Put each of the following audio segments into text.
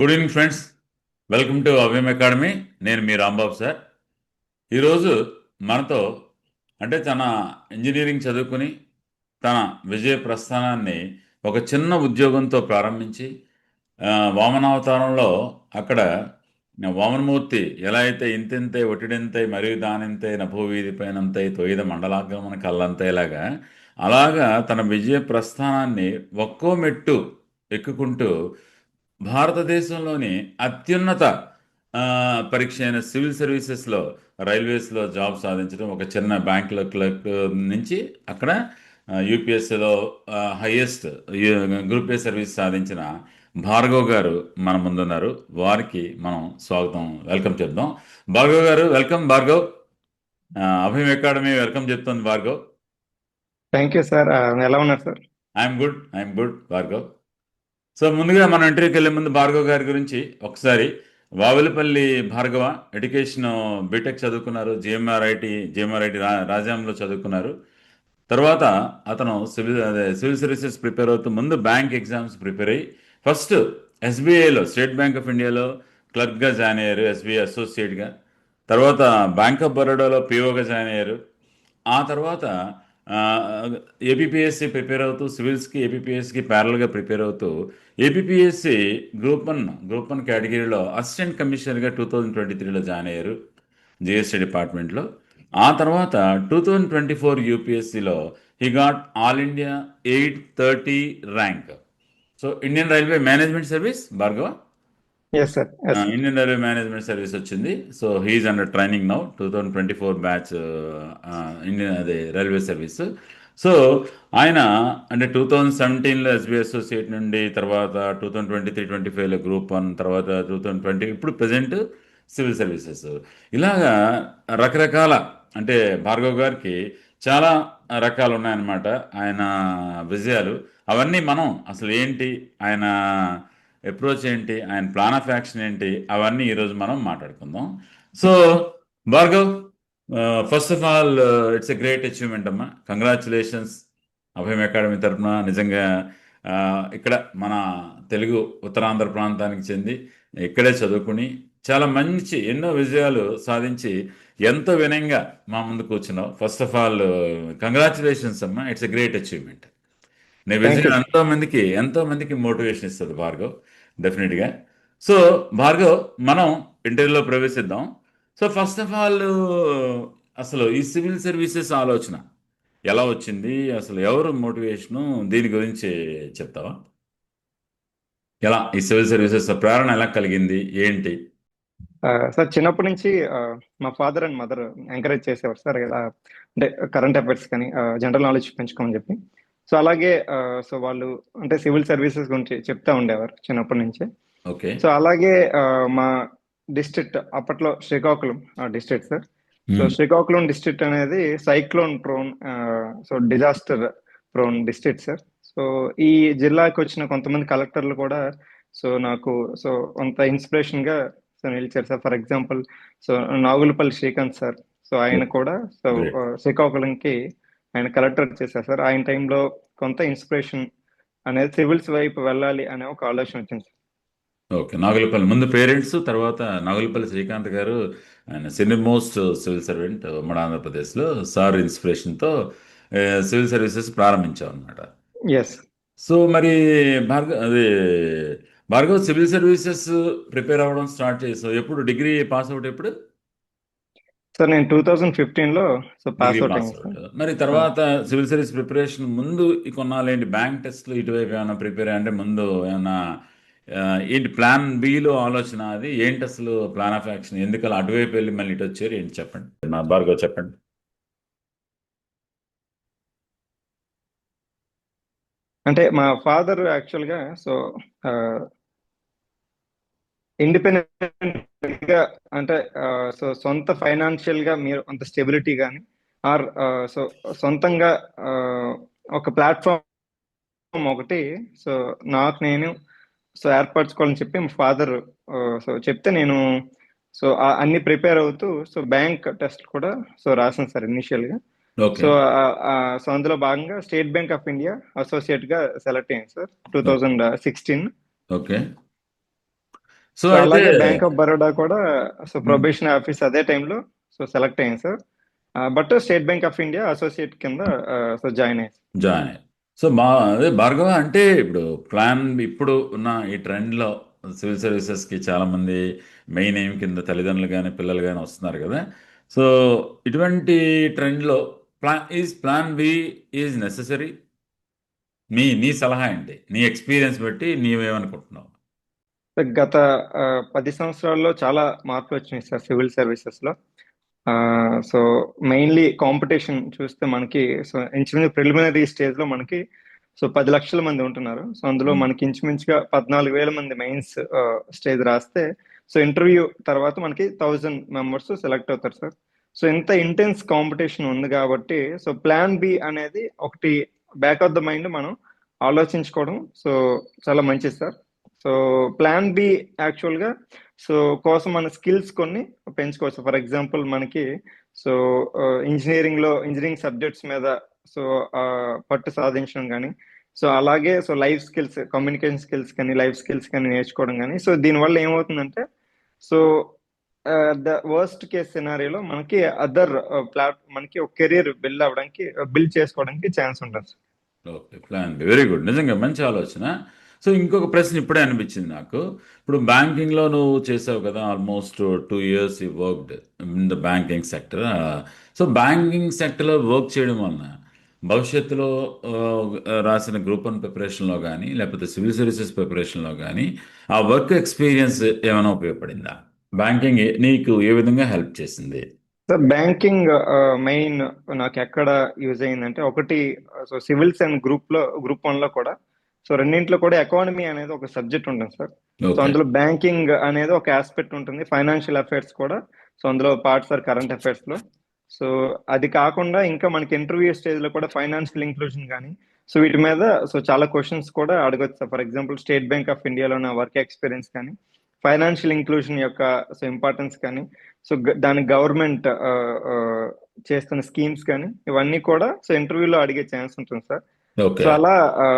Good evening friends. Welcome to Avyam academy. నేను మీ Rambabu sir. ఈరోజు మనతో అంటే తన ఇంజనీరింగ్ చదువుకుని తన విజయ ప్రస్థానాన్ని ఒక చిన్న ఉద్యోగంతో ప్రారంభించి వామనావతారంలో అక్కడ వామనమూర్తి ఎలా అయితే ఇంతింతై ఒటిడింతై మరియు దానింతై నభోవీధి పైనంతై తొయిద మండలాగమన కల్లంతైలాగా అలాగా తన విజయ ప్రస్థానాన్ని ఒక్కో మెట్టు ఎక్కుకుంటూ భారతదేశంలోని అత్యున్నత పరీక్ష అయిన సివిల్ సర్వీసెస్లో రైల్వేస్లో జాబ్ సాధించడం, ఒక చిన్న బ్యాంకులో క్లర్క్ నుంచి అక్కడ యూపీఎస్సీలో హైయెస్ట్ గ్రూప్ ఏ సర్వీస్ సాధించిన భార్గవ్ గారు మన ముందున్నారు. వారికి మనం స్వాగతం, వెల్కమ్ చెప్దాం. భార్గవ్ గారు, వెల్కమ్. భార్గవ్, అభయం అకాడమీ వెల్కమ్ చెప్తుంది భార్గవ్. Thank you sir. ఎలా ఉన్నారు sir? I'm good Bhargav. So ముందుగా మనం ఇంటర్వ్యూకి వెళ్ళే ముందు భార్గవ్ గారి గురించి ఒకసారి, వావిలపల్లి భార్గవ ఎడ్యుకేషన్ బీటెక్ చదువుకున్నారు, జిఎంఆర్ఐటి రాజాంలో చదువుకున్నారు. తర్వాత అతను సివిల్ సర్వీసెస్ ప్రిపేర్ అవుతూ ముందు బ్యాంక్ ఎగ్జామ్స్ ప్రిపేర్ అయ్యి ఫస్ట్ ఎస్బీఐలో, స్టేట్ బ్యాంక్ ఆఫ్ ఇండియాలో క్లర్క్గా జాయిన్ అయ్యారు, ఎస్బీఐ అసోసియేట్గా. తర్వాత బ్యాంక్ ఆఫ్ బరోడాలో పిఓగా జాయిన్ అయ్యారు. ఆ తర్వాత ఏపీపీఎస్సి ప్రిపేర్ అవుతూ సివిల్స్కి ఏపీపీఎస్సికి ప్యారల్గా ప్రిపేర్ అవుతూ ఏపీపీఎస్సి గ్రూప్ వన్ కేటగిరీలో అసిస్టెంట్ కమిషనర్గా 2023లో జాయిన్ అయ్యారు జిఎస్టీ డిపార్ట్మెంట్లో. ఆ తర్వాత 2024 యూపీఎస్సిలో he got all India 830 rank. So Indian railway management service Bhargava, yes sir. Indian railway management service వచ్చింది. So he's under training now, 2024 batch Indian అదే రైల్వే సర్వీస్. సో ఆయన అంటే 2017లో ఎస్బీఐ అసోసియేట్ నుండి, తర్వాత 2023-25లో గ్రూప్ 1, తర్వాత 2020 ఇప్పుడు ప్రజెంట్ సివిల్ సర్వీసెస్. ఇలాగా రకరకాల అంటే భార్గవ్ గారికి చాలా రకాలు ఉన్నాయన్నమాట ఆయన విజయాలు. అవన్నీ మనం అసలు ఏంటి, ఆయన అప్రోచ్ ఏంటి, ఆయన ప్లాన్ ఆఫ్ యాక్షన్ ఏంటి, అవన్నీ ఈరోజు మనం మాట్లాడుకుందాం. So Bhargav, first of all it's a great achievement అమ్మా. కంగ్రాచులేషన్స్ అభయం అకాడమీ తరఫున. నిజంగా ఇక్కడ మన తెలుగు ఉత్తరాంధ్ర ప్రాంతానికి చెంది ఇక్కడే చదువుకుని చాలా మంచి ఎన్నో విజయాలు సాధించి ఎంతో వినయంగా మా ముందు కూర్చున్నావు. ఫస్ట్ ఆఫ్ ఆల్ కంగ్రాచులేషన్స్ అమ్మా, ఇట్స్ ఎ గ్రేట్ అచీవ్మెంట్. నీ విజయం ఎంతో మందికి మోటివేషన్ ఇస్తుంది భార్గవ్, డెఫినెట్గా. సో భార్గవ్, మనం ఇంటర్వ్యూలో ప్రవేశిద్దాం. సో ఫస్ట్ ఆఫ్ ఆల్ అసలు ఈ సివిల్ సర్వీసెస్ ఆలోచన ఎలా వచ్చింది, అసలు ఎవరు మోటివేషను, దీని గురించి చెప్తావా? ఎలా ఈ సివిల్ సర్వీసెస్ ప్రేరణ ఎలా కలిగింది, ఏంటి? సార్ చిన్నప్పటి నుంచి మా ఫాదర్ అండ్ మదర్ ఎంకరేజ్ చేసేవారు సార్, అంటే కరెంట్ అఫైర్స్ కానీ జనరల్ నాలెడ్జ్ పెంచుకోమని చెప్పి. సో అలాగే సో వాళ్ళు అంటే సివిల్ సర్వీసెస్ గురించి చెప్తా ఉండేవారు చిన్నప్పటి నుంచి. ఓకే. సో అలాగే మా డిస్ట్రిక్ట్ అప్పట్లో Srikakulam district sir. So Srikakulam district అనేది cyclone prone, so disaster prone district sir. So ఈ జిల్లాకి వచ్చిన కొంతమంది కలెక్టర్లు కూడా సో నాకు సో కొంత ఇన్స్పిరేషన్ గా సో నిలిచారు sir. For example so Nagulapalli Srikanth sir. So ఆయన కూడా సో Great. శ్రీకాకుళంకి ఆయన కలెక్టర్ చేశారు సార్. ఆయన టైంలో కొంత ఇన్స్పిరేషన్ అనేది సివిల్స్ వైపు వెళ్ళాలి అనే ఒక ఆలోచన వచ్చింది సార్. ఓకే. నాగులపల్లి ముందు పేరెంట్స్, తర్వాత నాగులపల్లి శ్రీకాంత్ గారు ఆయన సీనియర్ మోస్ట్ సివిల్ సర్వెంట్ మన ఆంధ్రప్రదేశ్లో. సార్ ఇన్స్పిరేషన్తో సివిల్ సర్వీసెస్ ప్రారంభించాం అనమాట. ఎస్ సో మరి భార్గవ్ సివిల్ సర్వీసెస్ ప్రిపేర్ అవ్వడం స్టార్ట్ చేసావు ఎప్పుడు? డిగ్రీ పాస్ అవుట్ ఎప్పుడు? సార్ నేను 2015లో so pass degree out pass అయ్యాను అవుట్. సార్. మరి తర్వాత సివిల్ సర్వీస్ ప్రిపరేషన్ ముందు ఈ కొన్నాళ్ళేంటి బ్యాంక్ టెస్ట్లు ఇటువైపు ఏమైనా ప్రిపేర్ అంటే ముందు ఏమైనా ఏంటి ప్లాన్ బిలో ఆలోచన, అది ఏంటి అసలు ప్లాన్ ఆఫ్ యాక్షన్, ఎందుకు అలా అటువైపు వెళ్ళి మళ్ళీ ఇటు వచ్చారు ఏంటి చెప్పండి నా భార్గవ్, చెప్పండి. అంటే మా ఫాదర్ యాక్చువల్గా సో ఇండిపెండెంట్ గా అంటే సో సొంత ఫైనాన్షియల్ గా మీరు అంత స్టెబిలిటీ కానీ ఆర్ సో సొంతంగా ఒక ప్లాట్ఫామ్ ఒకటి సో నాకు నేను సో ఏర్పరచుకోవాలని చెప్పి మా ఫాదర్ సో చెప్తే నేను సో అన్ని ప్రిపేర్ అవుతూ సో బ్యాంక్ టెస్ట్ కూడా సో రాసాను సార్ ఇనిషియల్ గా. ఓకే. సో సో అందులో భాగంగా state bank of India associate గా సెలెక్ట్ అయ్యాను సార్ 2016. ఓకే. సో సో అయితే అలాగే బ్యాంక్ ఆఫ్ బరోడా కూడా సో ప్రొబేషన్ ఆఫీస్ అదే టైంలో సో సెలెక్ట్ అయ్యాను sir. But state bank of India associate కింద సో జాయిన్ అయ్యాను. జాయిన్ అయ్యారు. సో అదే భార్గవ అంటే ఇప్పుడు ప్లాన్ ఇప్పుడు ఉన్న ఈ ట్రెండ్లో సివిల్ సర్వీసెస్కి చాలామంది మెయిన్ ఎయిమ్ కింద తల్లిదండ్రులు కానీ పిల్లలు కానీ వస్తున్నారు కదా. సో ఇటువంటి ట్రెండ్లో ప్లాన్ బి ఈజ్ నెససరీ. నీ సలహా ఏంటి? నీ ఎక్స్పీరియన్స్ బట్టి నీవేమనుకుంటున్నావు? గత 10 సంవత్సరాల్లో చాలా మార్పులు వచ్చినాయి సార్ సివిల్ సర్వీసెస్లో. సో మెయిన్లీ కాంపిటీషన్ చూస్తే మనకి సో ఇంచుమించు ప్రిలిమినరీ స్టేజ్లో మనకి సో 10 లక్షల మంది ఉంటున్నారు. సో అందులో మనకి ఇంచుమించుగా 14,000 మంది మెయిన్స్ స్టేజ్ రాస్తే సో ఇంటర్వ్యూ తర్వాత మనకి 1000 మెంబర్స్ సెలెక్ట్ అవుతారు సార్. సో ఇంత ఇంటెన్స్ కాంపిటీషన్ ఉంది కాబట్టి సో ప్లాన్ బి అనేది ఒకటి బ్యాక్ ఆఫ్ ద మైండ్ మనం ఆలోచించుకోవడం సో చాలా మంచిది సార్. సో ప్లాన్ బి యాక్చువల్గా సో కోసం మన స్కిల్స్ కొన్ని పెంచుకోవచ్చు. ఫర్ ఎగ్జాంపుల్ మనకి సో ఇంజనీరింగ్ సబ్జెక్ట్స్ మీద సో పట్టు సాధించడం కానీ సో అలాగే so life skills, communication skills కానీ లైఫ్ స్కిల్స్ కానీ నేర్చుకోవడం కానీ సో దీనివల్ల ఏమవుతుందంటే సో ద వర్స్ట్ కేస్ సినారియోలో మనకి అదర్ మనకి ఒక కెరీర్ బిల్డ్ చేసుకోవడానికి ఛాన్స్ ఉంటుంది. Okay, plan be very good. నిజంగా మంచి ఆలోచన. సో ఇంకొక ప్రశ్న ఇప్పుడే అనిపించింది నాకు. ఇప్పుడు బ్యాంకింగ్లో నువ్వు చేసావు కదా, almost 2 years you worked in the banking sector. So banking సెక్టర్లో వర్క్ చేయడం వలన భవిష్యత్తులో రాసిన గ్రూప్ 1 ప్రిపరేషన్లో కానీ లేకపోతే సివిల్ సర్వీసెస్ ప్రిపరేషన్లో కానీ ఆ వర్క్ ఎక్స్పీరియన్స్ ఏమైనా ఉపయోగపడిందా? బ్యాంకింగ్ నీకు ఏ విధంగా హెల్ప్ చేసింది? సార్ బ్యాంకింగ్ మెయిన్ నాకు ఎక్కడ యూజ్ అయిందంటే ఒకటి సో సివిల్స్ అండ్ గ్రూప్ 1 లో కూడా సో రెండింటిలో కూడా ఎకానమీ అనేది ఒక సబ్జెక్ట్ ఉంటుంది సార్. సో ఓకే, అందులో బ్యాంకింగ్ అనేది ఒక ఆస్పెక్ట్ ఉంటుంది, ఫైనాన్షియల్ అఫైర్స్ కూడా సో అందులో పార్ట్స్ ఆర్ కరెంట్ అఫైర్స్ లో. సో అది కాకుండా ఇంకా మనకి ఇంటర్వ్యూ స్టేజ్ లో కూడా ఫైనాన్షియల్ ఇంక్లూజన్ కానీ సో వీటి మీద సో చాలా క్వశ్చన్స్ కూడా అడగొచ్చు sir. For example state bank of ఇండియాలో నా వర్క్ ఎక్స్పీరియన్స్ కానీ ఫైనాన్షియల్ ఇంక్లూజన్ యొక్క సో ఇంపార్టెన్స్ కానీ సో దాని గవర్నమెంట్ చేస్తున్న స్కీమ్స్ కానీ ఇవన్నీ కూడా సో ఇంటర్వ్యూలో అడిగే ఛాన్స్ ఉంటుంది సార్. ఓకే, సో అలా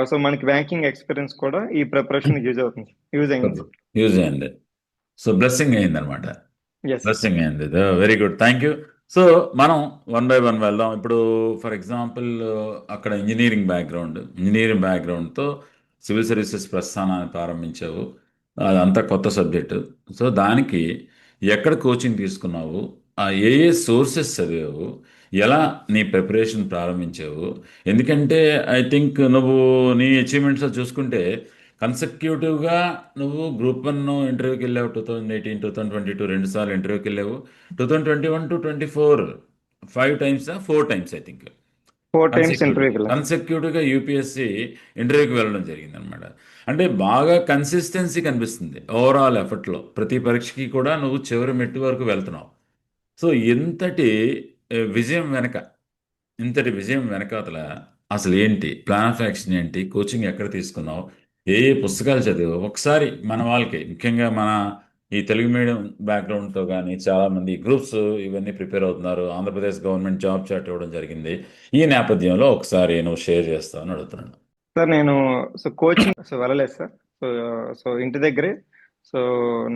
సో మనకి బ్యాంకింగ్ ఎక్స్పీరియన్స్ కూడా ఈ ప్రిపరేషన్ యూజ్ అయింది. యూజ్ అయ్యింది. సో బ్లెస్సింగ్ అయింది అనమాట. ఎస్. బ్లెస్సింగ్ అయింది. Very good, thank you. So మనం 1 by 1 వెళ్దాం. ఇప్పుడు ఫర్ ఎగ్జాంపుల్ అక్కడ ఇంజనీరింగ్ బ్యాక్గ్రౌండ్తో సివిల్ సర్వీసెస్ ప్రస్థానాన్ని ప్రారంభించావు. అదంతా కొత్త సబ్జెక్టు. సో దానికి ఎక్కడ కోచింగ్ తీసుకున్నావు? ఏ సోర్సెస్ చదివావు? ఎలా నీ ప్రిపరేషన్ ప్రారంభించావు? ఎందుకంటే ఐ థింక్ నువ్వు నీ అచీవ్మెంట్స్ చూసుకుంటే కన్సెక్యూటివ్గా నువ్వు గ్రూప్ 1 ఇంటర్వ్యూకి వెళ్ళావు. 2018, 2022 2 సార్లు ఇంటర్వ్యూకి వెళ్ళావు. 2021 to 24 5 times 4 times I think 4 times ఇంటర్వ్యూకి వెళ్ళాను. కన్సెక్యూటివ్గా యూపీఎస్సి ఇంటర్వ్యూకి వెళ్ళడం జరిగింది అనమాట. అంటే బాగా కన్సిస్టెన్సీ కనిపిస్తుంది ఓవరాల్ ఎఫర్ట్లో. ప్రతి పరీక్షకి కూడా నువ్వు చివరి మెట్టు వరకు వెళ్తున్నావు. సో ఇంతటి విజయం వెనకాతల అసలు ఏంటి ప్లాన్ ఆఫ్ యాక్షన్ ఏంటి? కోచింగ్ ఎక్కడ తీసుకున్నావు? ఏ పుస్తకాలు చదివావు? ఒకసారి మన వాళ్ళకి, ముఖ్యంగా మన ఈ తెలుగు మీడియం బ్యాక్గ్రౌండ్తో కానీ చాలామంది గ్రూప్స్ ఇవన్నీ ప్రిపేర్ అవుతున్నారు. ఆంధ్రప్రదేశ్ గవర్నమెంట్ జాబ్ చార్ట్ ఇవ్వడం జరిగింది. ఈ నేపథ్యంలో ఒకసారి నువ్వు షేర్ చేస్తావని అడుగుతున్నాను. సార్ నేను సో కోచింగ్ సో వెళ్ళలేదు సార్. సో సో ఇంటి దగ్గరే సో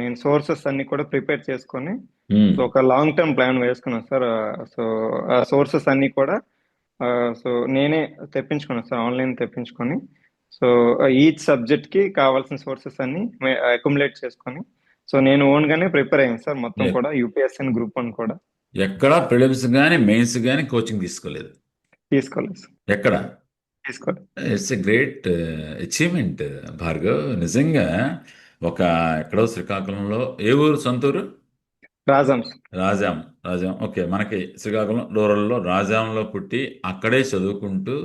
నేను సోర్సెస్ అన్ని కూడా ప్రిపేర్ చేసుకొని సో ఒక లాంగ్ టర్మ్ ప్లాన్ వేసుకున్నాను సార్. సో ఆ సోర్సెస్ అన్ని కూడా సో నేనే తెప్పించుకున్నాను సార్, ఆన్లైన్ తెప్పించుకొని. సో ఈచ్ సబ్జెక్ట్ కి కావాల్సిన సోర్సెస్ అన్ని అక్యుములేట్ చేసుకొని సో నేను ఓన్ గానే ప్రిపేర్ అయ్యాను సార్ మొత్తం కూడా యూపీఎస్సీ అండ్ గ్రూప్ 1 కూడా. ఎక్కడ ప్రిలిమ్స్ కానీ మెయిన్స్ కానీ కోచింగ్ తీసుకోలేదు? తీసుకోలేదు సార్. ఎక్కడ? తీసుకోలేదు. It's a great achievement Bhargav. నిజంగా ఎక్కడో శ్రీకాకుళంలో, ఏ ఊరు సొంతూరు? రాజాం. రాజాం. ఓకే, మనకి శ్రీకాకుళం రూరల్లో రాజాంలో పుట్టి అక్కడే చదువుకుంటూ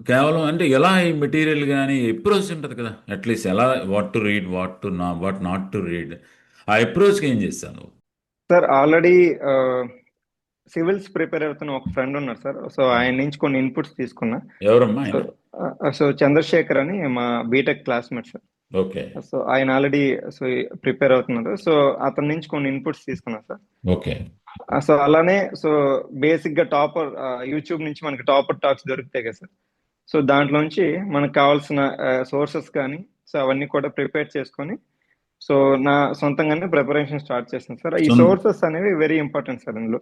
కేవలం అంటే ఎలా ఈ మెటీరియల్ కానీ అప్రోచ్ ఉంటుంది కదా, అట్లీస్ట్ ఎలా what to read, what not to read, ఆ అప్రోచ్కి ఏం చేస్తాను? సార్ ఆల్రెడీ సివిల్స్ ప్రిపేర్ అవుతున్న ఒక ఫ్రెండ్ ఉన్నారు సార్. సో ఆయన నుంచి కొన్ని ఇన్పుట్స్ తీసుకున్నా. ఎవరమ్మా ఆయన? సో చంద్రశేఖర్ అని మా BTech classmate sir. Okay. So ఆయన ఆల్రెడీ సో ప్రిపేర్ అవుతున్నారు. సో అతని నుంచి కొన్ని ఇన్పుట్స్ తీసుకున్నా సార్. ఓకే. సో అలానే సో బేసిక్ గా యూట్యూబ్ నుంచి మనకి టాపర్ టాక్స్ దొరుకుతాయి కదా సార్. సో దాంట్లోంచి మనకు కావాల్సిన సోర్సెస్ కానీ సో అవన్నీ కూడా ప్రిపేర్ చేసుకొని సో నా సొంతంగానే ప్రిపరేషన్ స్టార్ట్ చేశాను సార్. ఈ సొం- సోర్సెస్ అనేవి వెరీ ఇంపార్టెంట్ సార్ ఇందులో.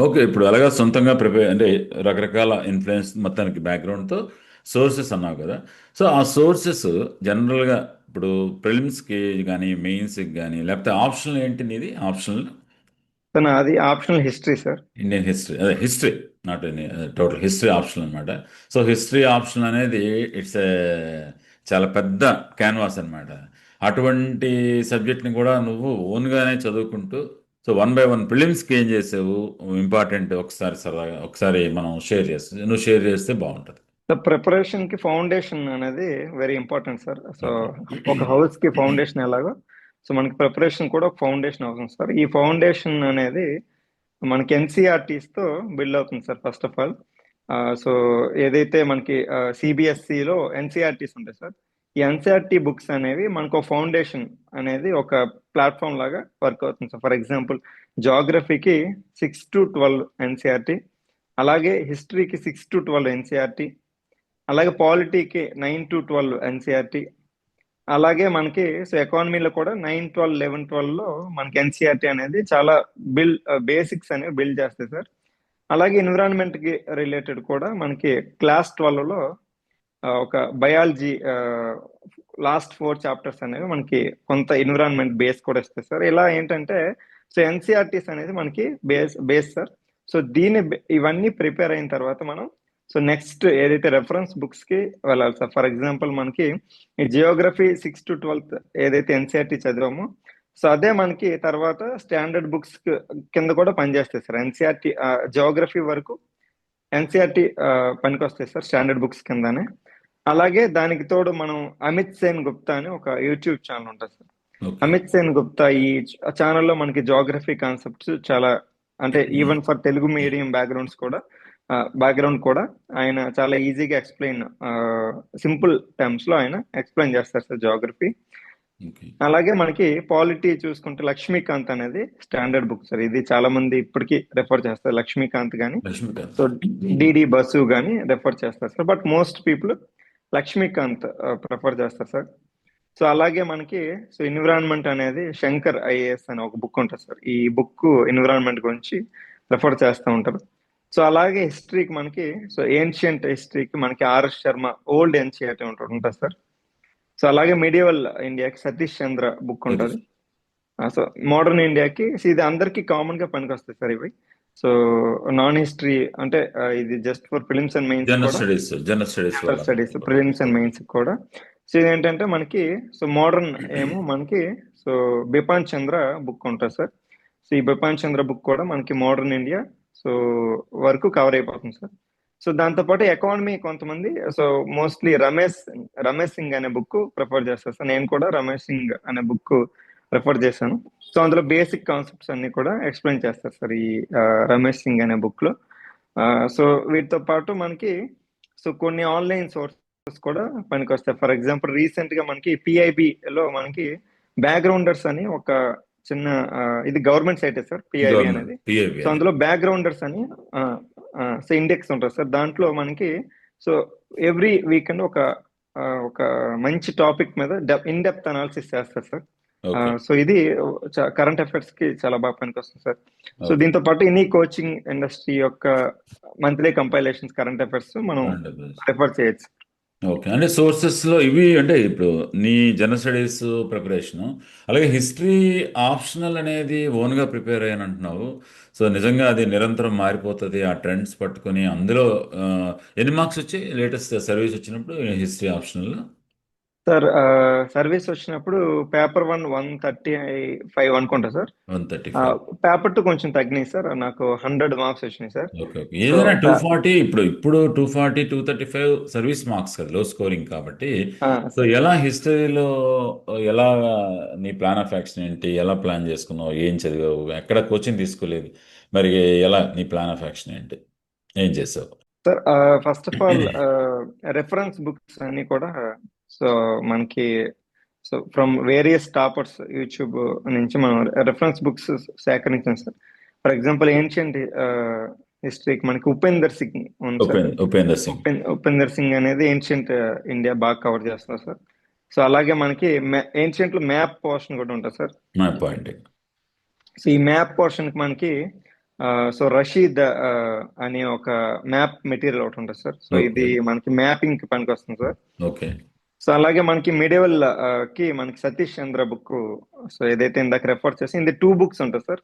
ఓకే, ఇప్పుడు అలాగా సొంతంగా ప్రిపేర్ అంటే రకరకాల ఇన్ఫ్లుయెన్స్ మొత్తానికి బ్యాక్గ్రౌండ్తో సోర్సెస్ అన్నావు కదా. సో ఆ సోర్సెస్ జనరల్గా ఇప్పుడు ప్రిలిమ్స్కి కానీ మెయిన్స్కి కానీ లేకపోతే ఆప్షనల్ ఏంటి నీది? ఆప్షనల్ సార్ నాది optional history sir. Indian history, అదే history, not total history option అనమాట. సో హిస్టరీ ఆప్షన్ అనేది ఇట్స్ ఏ చాలా పెద్ద క్యాన్వాస్ అనమాట. అటువంటి సబ్జెక్ట్ని కూడా నువ్వు ఓన్గానే చదువుకుంటూ సో వన్ బై వన్ ప్రిలిమ్స్కి ఏం చేసావు ఇంపార్టెంట్ ఒకసారి సరదాగా ఒకసారి మనం షేర్ చేస్తే నువ్వు షేర్ చేస్తే బాగుంటుంది. సో ప్రిపరేషన్ కి ఫౌండేషన్ అనేది very important sir. So okay. ఒక హౌస్ కి ఫౌండేషన్ ఎలాగో, సో మనకి ప్రిపరేషన్ కూడా ఒక ఫౌండేషన్ అవసరం సార్. ఈ ఫౌండేషన్ అనేది మనకి ఎన్సీఆర్టీస్ తో బిల్డ్ అవుతుంది sir first of all. So ఏదైతే మనకి సిబిఎస్ఈలో ఎన్సీఆర్టీస్ ఉంటాయి సార్, ఈ ఎన్సీఆర్టీ బుక్స్ అనేవి మనకు ఒక ఫౌండేషన్ అనేది ఒక ప్లాట్ఫామ్ లాగా వర్క్ అవుతుంది సార్. ఫర్ ఎగ్జాంపుల్ జాగ్రఫీకి 6 to 12 ఎన్సీఆర్టీ, అలాగే హిస్టరీకి 6 to 12 ఎన్సీఆర్టీ, అలాగే పాలిటీకి 9 to 12 ఎన్సీఆర్టీ, అలాగే మనకి సో ఎకానమీలో కూడా 9, 12, 11, 12లో మనకి ఎన్సీఆర్టీ అనేది చాలా బేసిక్స్ అనేవి బిల్డ్ చేస్తాయి సార్. అలాగే ఎన్విరాన్మెంట్ కి రిలేటెడ్ కూడా మనకి క్లాస్ 12లో ఒక బయాలజీ లాస్ట్ 4 చాప్టర్స్ అనేవి మనకి కొంత ఎన్విరాన్మెంట్ బేస్ కూడా ఇస్తాయి సార్. ఇలా ఏంటంటే సో ఎన్సీఆర్టీస్ అనేది మనకి బేస్ సార్. సో ఇవన్నీ ప్రిపేర్ అయిన తర్వాత మనం సో నెక్స్ట్ ఏదైతే రెఫరెన్స్ బుక్స్ కి వెళ్ళాలి సార్. ఫర్ ఎగ్జాంపుల్ మనకి ఈ జియోగ్రఫీ 6 to 12 ఏదైతే ఎన్సీఆర్టీ చదివామో, సో అదే మనకి తర్వాత స్టాండర్డ్ బుక్స్ కింద కూడా పనిచేస్తాయి సార్. ఎన్సీఆర్టీ జియోగ్రఫీ వరకు ఎన్సీఆర్టీ పనికి వస్తాయి సార్ స్టాండర్డ్ బుక్స్ కిందనే. అలాగే దానికి తోడు మనం అమిత్ సేన్ గుప్తా అని ఒక యూట్యూబ్ ఛానల్ ఉంటుంది సార్. ఓకే. అమిత్ సేన్ గుప్తా ఈ ఛానల్లో మనకి జియోగ్రఫీ కాన్సెప్ట్స్ చాలా, అంటే even for Telugu medium background కూడా ఆయన చాలా ఈజీగా సింపుల్ టర్మ్స్ లో ఆయన ఎక్స్ప్లెయిన్ చేస్తారు సార్ జియోగ్రఫీ. ఓకే. అలాగే మనకి పాలిటీ చూసుకుంటే లక్ష్మీకాంత్ అనేది స్టాండర్డ్ బుక్ సార్. ఇది చాలా మంది ఇప్పటికీ రెఫర్ చేస్తారు, లక్ష్మీకాంత్ కానీ, లక్ష్మీకాంత్. సో డిడి బసు కానీ రెఫర్ చేస్తారు sir. But most people Laxmikanth prefer చేస్తారు సార్. సో అలాగే మనకి సో ఎన్విరాన్మెంట్ అనేది శంకర్ ఐఏఎస్ అని ఒక బుక్ ఉంటుంది సార్. ఈ బుక్ ఎన్విరాన్మెంట్ గురించి రెఫర్ చేస్తూ ఉంటారు. సో అలాగే హిస్టరీకి మనకి సో ఏన్షియంట్ హిస్టరీకి మనకి ఆర్ఎస్ శర్మ ఓల్డ్ ఎన్సీఆర్టీ ఉంటుంది సార్. సో అలాగే మీడియవల్ ఇండియాకి సతీష్ చంద్ర బుక్ ఉంటుంది. సో మోడర్న్ ఇండియాకి ఇది అందరికి కామన్ గా పనికి వస్తాయి సార్ ఇవి. సో నాన్ హిస్టరీ అంటే ఇది just for prelims and mains general కూడా, studies general studies prelims and mains కూడా. సో ఇదేంటంటే మనకి సో మోడర్న్ ఏమో మనకి సో బిపాన్ చంద్ర బుక్ ఉంటుంది సార్. సో ఈ బిపాన్ చంద్ర బుక్ కూడా మనకి మోడర్న్ ఇండియా సో వరకు కవర్ అయిపోతుంది సార్. సో దాంతోపాటు ఎకానమీ కొంతమంది సో మోస్ట్లీ రమేష్ సింగ్ అనే బుక్ ప్రిఫర్ చేస్తారు సార్. నేను కూడా రమేష్ సింగ్ అనే బుక్ ప్రిఫర్ చేశాను. సో అందులో బేసిక్ కాన్సెప్ట్స్ అన్ని కూడా ఎక్స్ప్లెయిన్ చేస్తారు సార్ ఈ రమేష్ సింగ్ అనే బుక్ లో. సో వీటితో పాటు మనకి సో కొన్ని ఆన్లైన్ సోర్సెస్ కూడా పనికొస్తాయి. ఫర్ ఎగ్జాంపుల్ రీసెంట్ గా మనకి పిఐబి లో మనకి బ్యాక్గ్రౌండర్స్ అని ఒక చిన్న ఇది గవర్నమెంట్ సైట్ సార్ పిఐబి అనేది. సో అందులో బ్యాక్గ్రౌండర్స్ అని సో ఇండెక్స్ ఉంటుంది సార్. దాంట్లో మనకి సో ఎవ్రీ వీకెండ్ ఒక మంచి టాపిక్ మీద ఇన్ డెప్త్ అనాలిసిస్ చేస్తారు సార్. సో ఇది కరెంట్ అఫైర్స్ కి చాలా బాగా పనికొస్తుంది సార్. సో దీంతో పాటు ఎనీ కోచింగ్ ఇండస్ట్రీ యొక్క మంత్లీ కంపైలేషన్స్ కరెంట్ అఫైర్స్ మనం రిఫర్ చేయొచ్చు. ఓకే, అంటే సోర్సెస్లో ఇవి అంటే ఇప్పుడు నీ జనరల్ స్టడీస్ ప్రిపరేషను, అలాగే హిస్టరీ ఆప్షనల్ అనేది ఓన్గా ప్రిపేర్ అయ్యాను అంటున్నావు. సో నిజంగా అది నిరంతరం మారిపోతుంది ఆ ట్రెండ్స్ పట్టుకొని. అందులో ఎన్ని మార్క్స్ వచ్చాయి లేటెస్ట్ సర్వీస్ వచ్చినప్పుడు హిస్టరీ ఆప్షనల్? సార్ సర్వీస్ వచ్చినప్పుడు పేపర్ 1 135 అనుకుంటా సార్. 135. పేపర్ 2 కొంచెం తగ్గినాయి సార్, నాకు 100 మార్క్స్ వచ్చినాయి సార్. Okay okay. ఏదైనా 240 ఇప్పుడు 240 235 సర్వీస్ మార్క్స్ కదా, లో స్కోరింగ్ కాబట్టి. సో ఎలా హిస్టరీలో ఎలా నీ ప్లాన్ ఆఫ్ యాక్షన్ ఏంటి, ఎలా ప్లాన్ చేసుకున్నావు, ఏం చదివావు, ఎక్కడ కోచింగ్ తీసుకోలేదు, మరి ఎలా నీ ప్లాన్ ఆఫ్ యాక్షన్ ఏంటి, ఏం చేసావు? Sir first of all reference books అన్ని కూడా సో మనకి so from various toppers YouTube నుంచి మనం రెఫరెన్స్ బుక్స్ సేకరించాం సార్. ఫర్ ఎగ్జాంపుల్ ఏన్షియంట్ హిస్టరీకి మనకి ఉపేందర్ సింగ్ ఉంది సార్. ఉపేందర్ సింగ్ ఉపేందర్ సింగ్ అనేది ఏన్షియంట్ ఇండియా బాగా కవర్ చేస్తున్నారు సార్. సో అలాగే మనకి ఏన్షియంట్ లో మ్యాప్ పోర్షన్ కూడా ఉంటుంది సార్. My point. సో ఈ మ్యాప్ పోర్షన్ కి మనకి సో రషీద్ అనే ఒక మ్యాప్ మెటీరియల్ ఒకటి ఉంటుంది సార్. సో ఇది ఓకే. మనకి మ్యాపింగ్ కి పనికి వస్తుంది సార్. ఓకే. సో అలాగే మనకి మిడివల్ కి మనకి సతీష్ చంద్ర బుక్, సో ఏదైతే ఇందాక రెఫర్ చేసి ఇది 2 బుక్స్ ఉంటుంది సార్.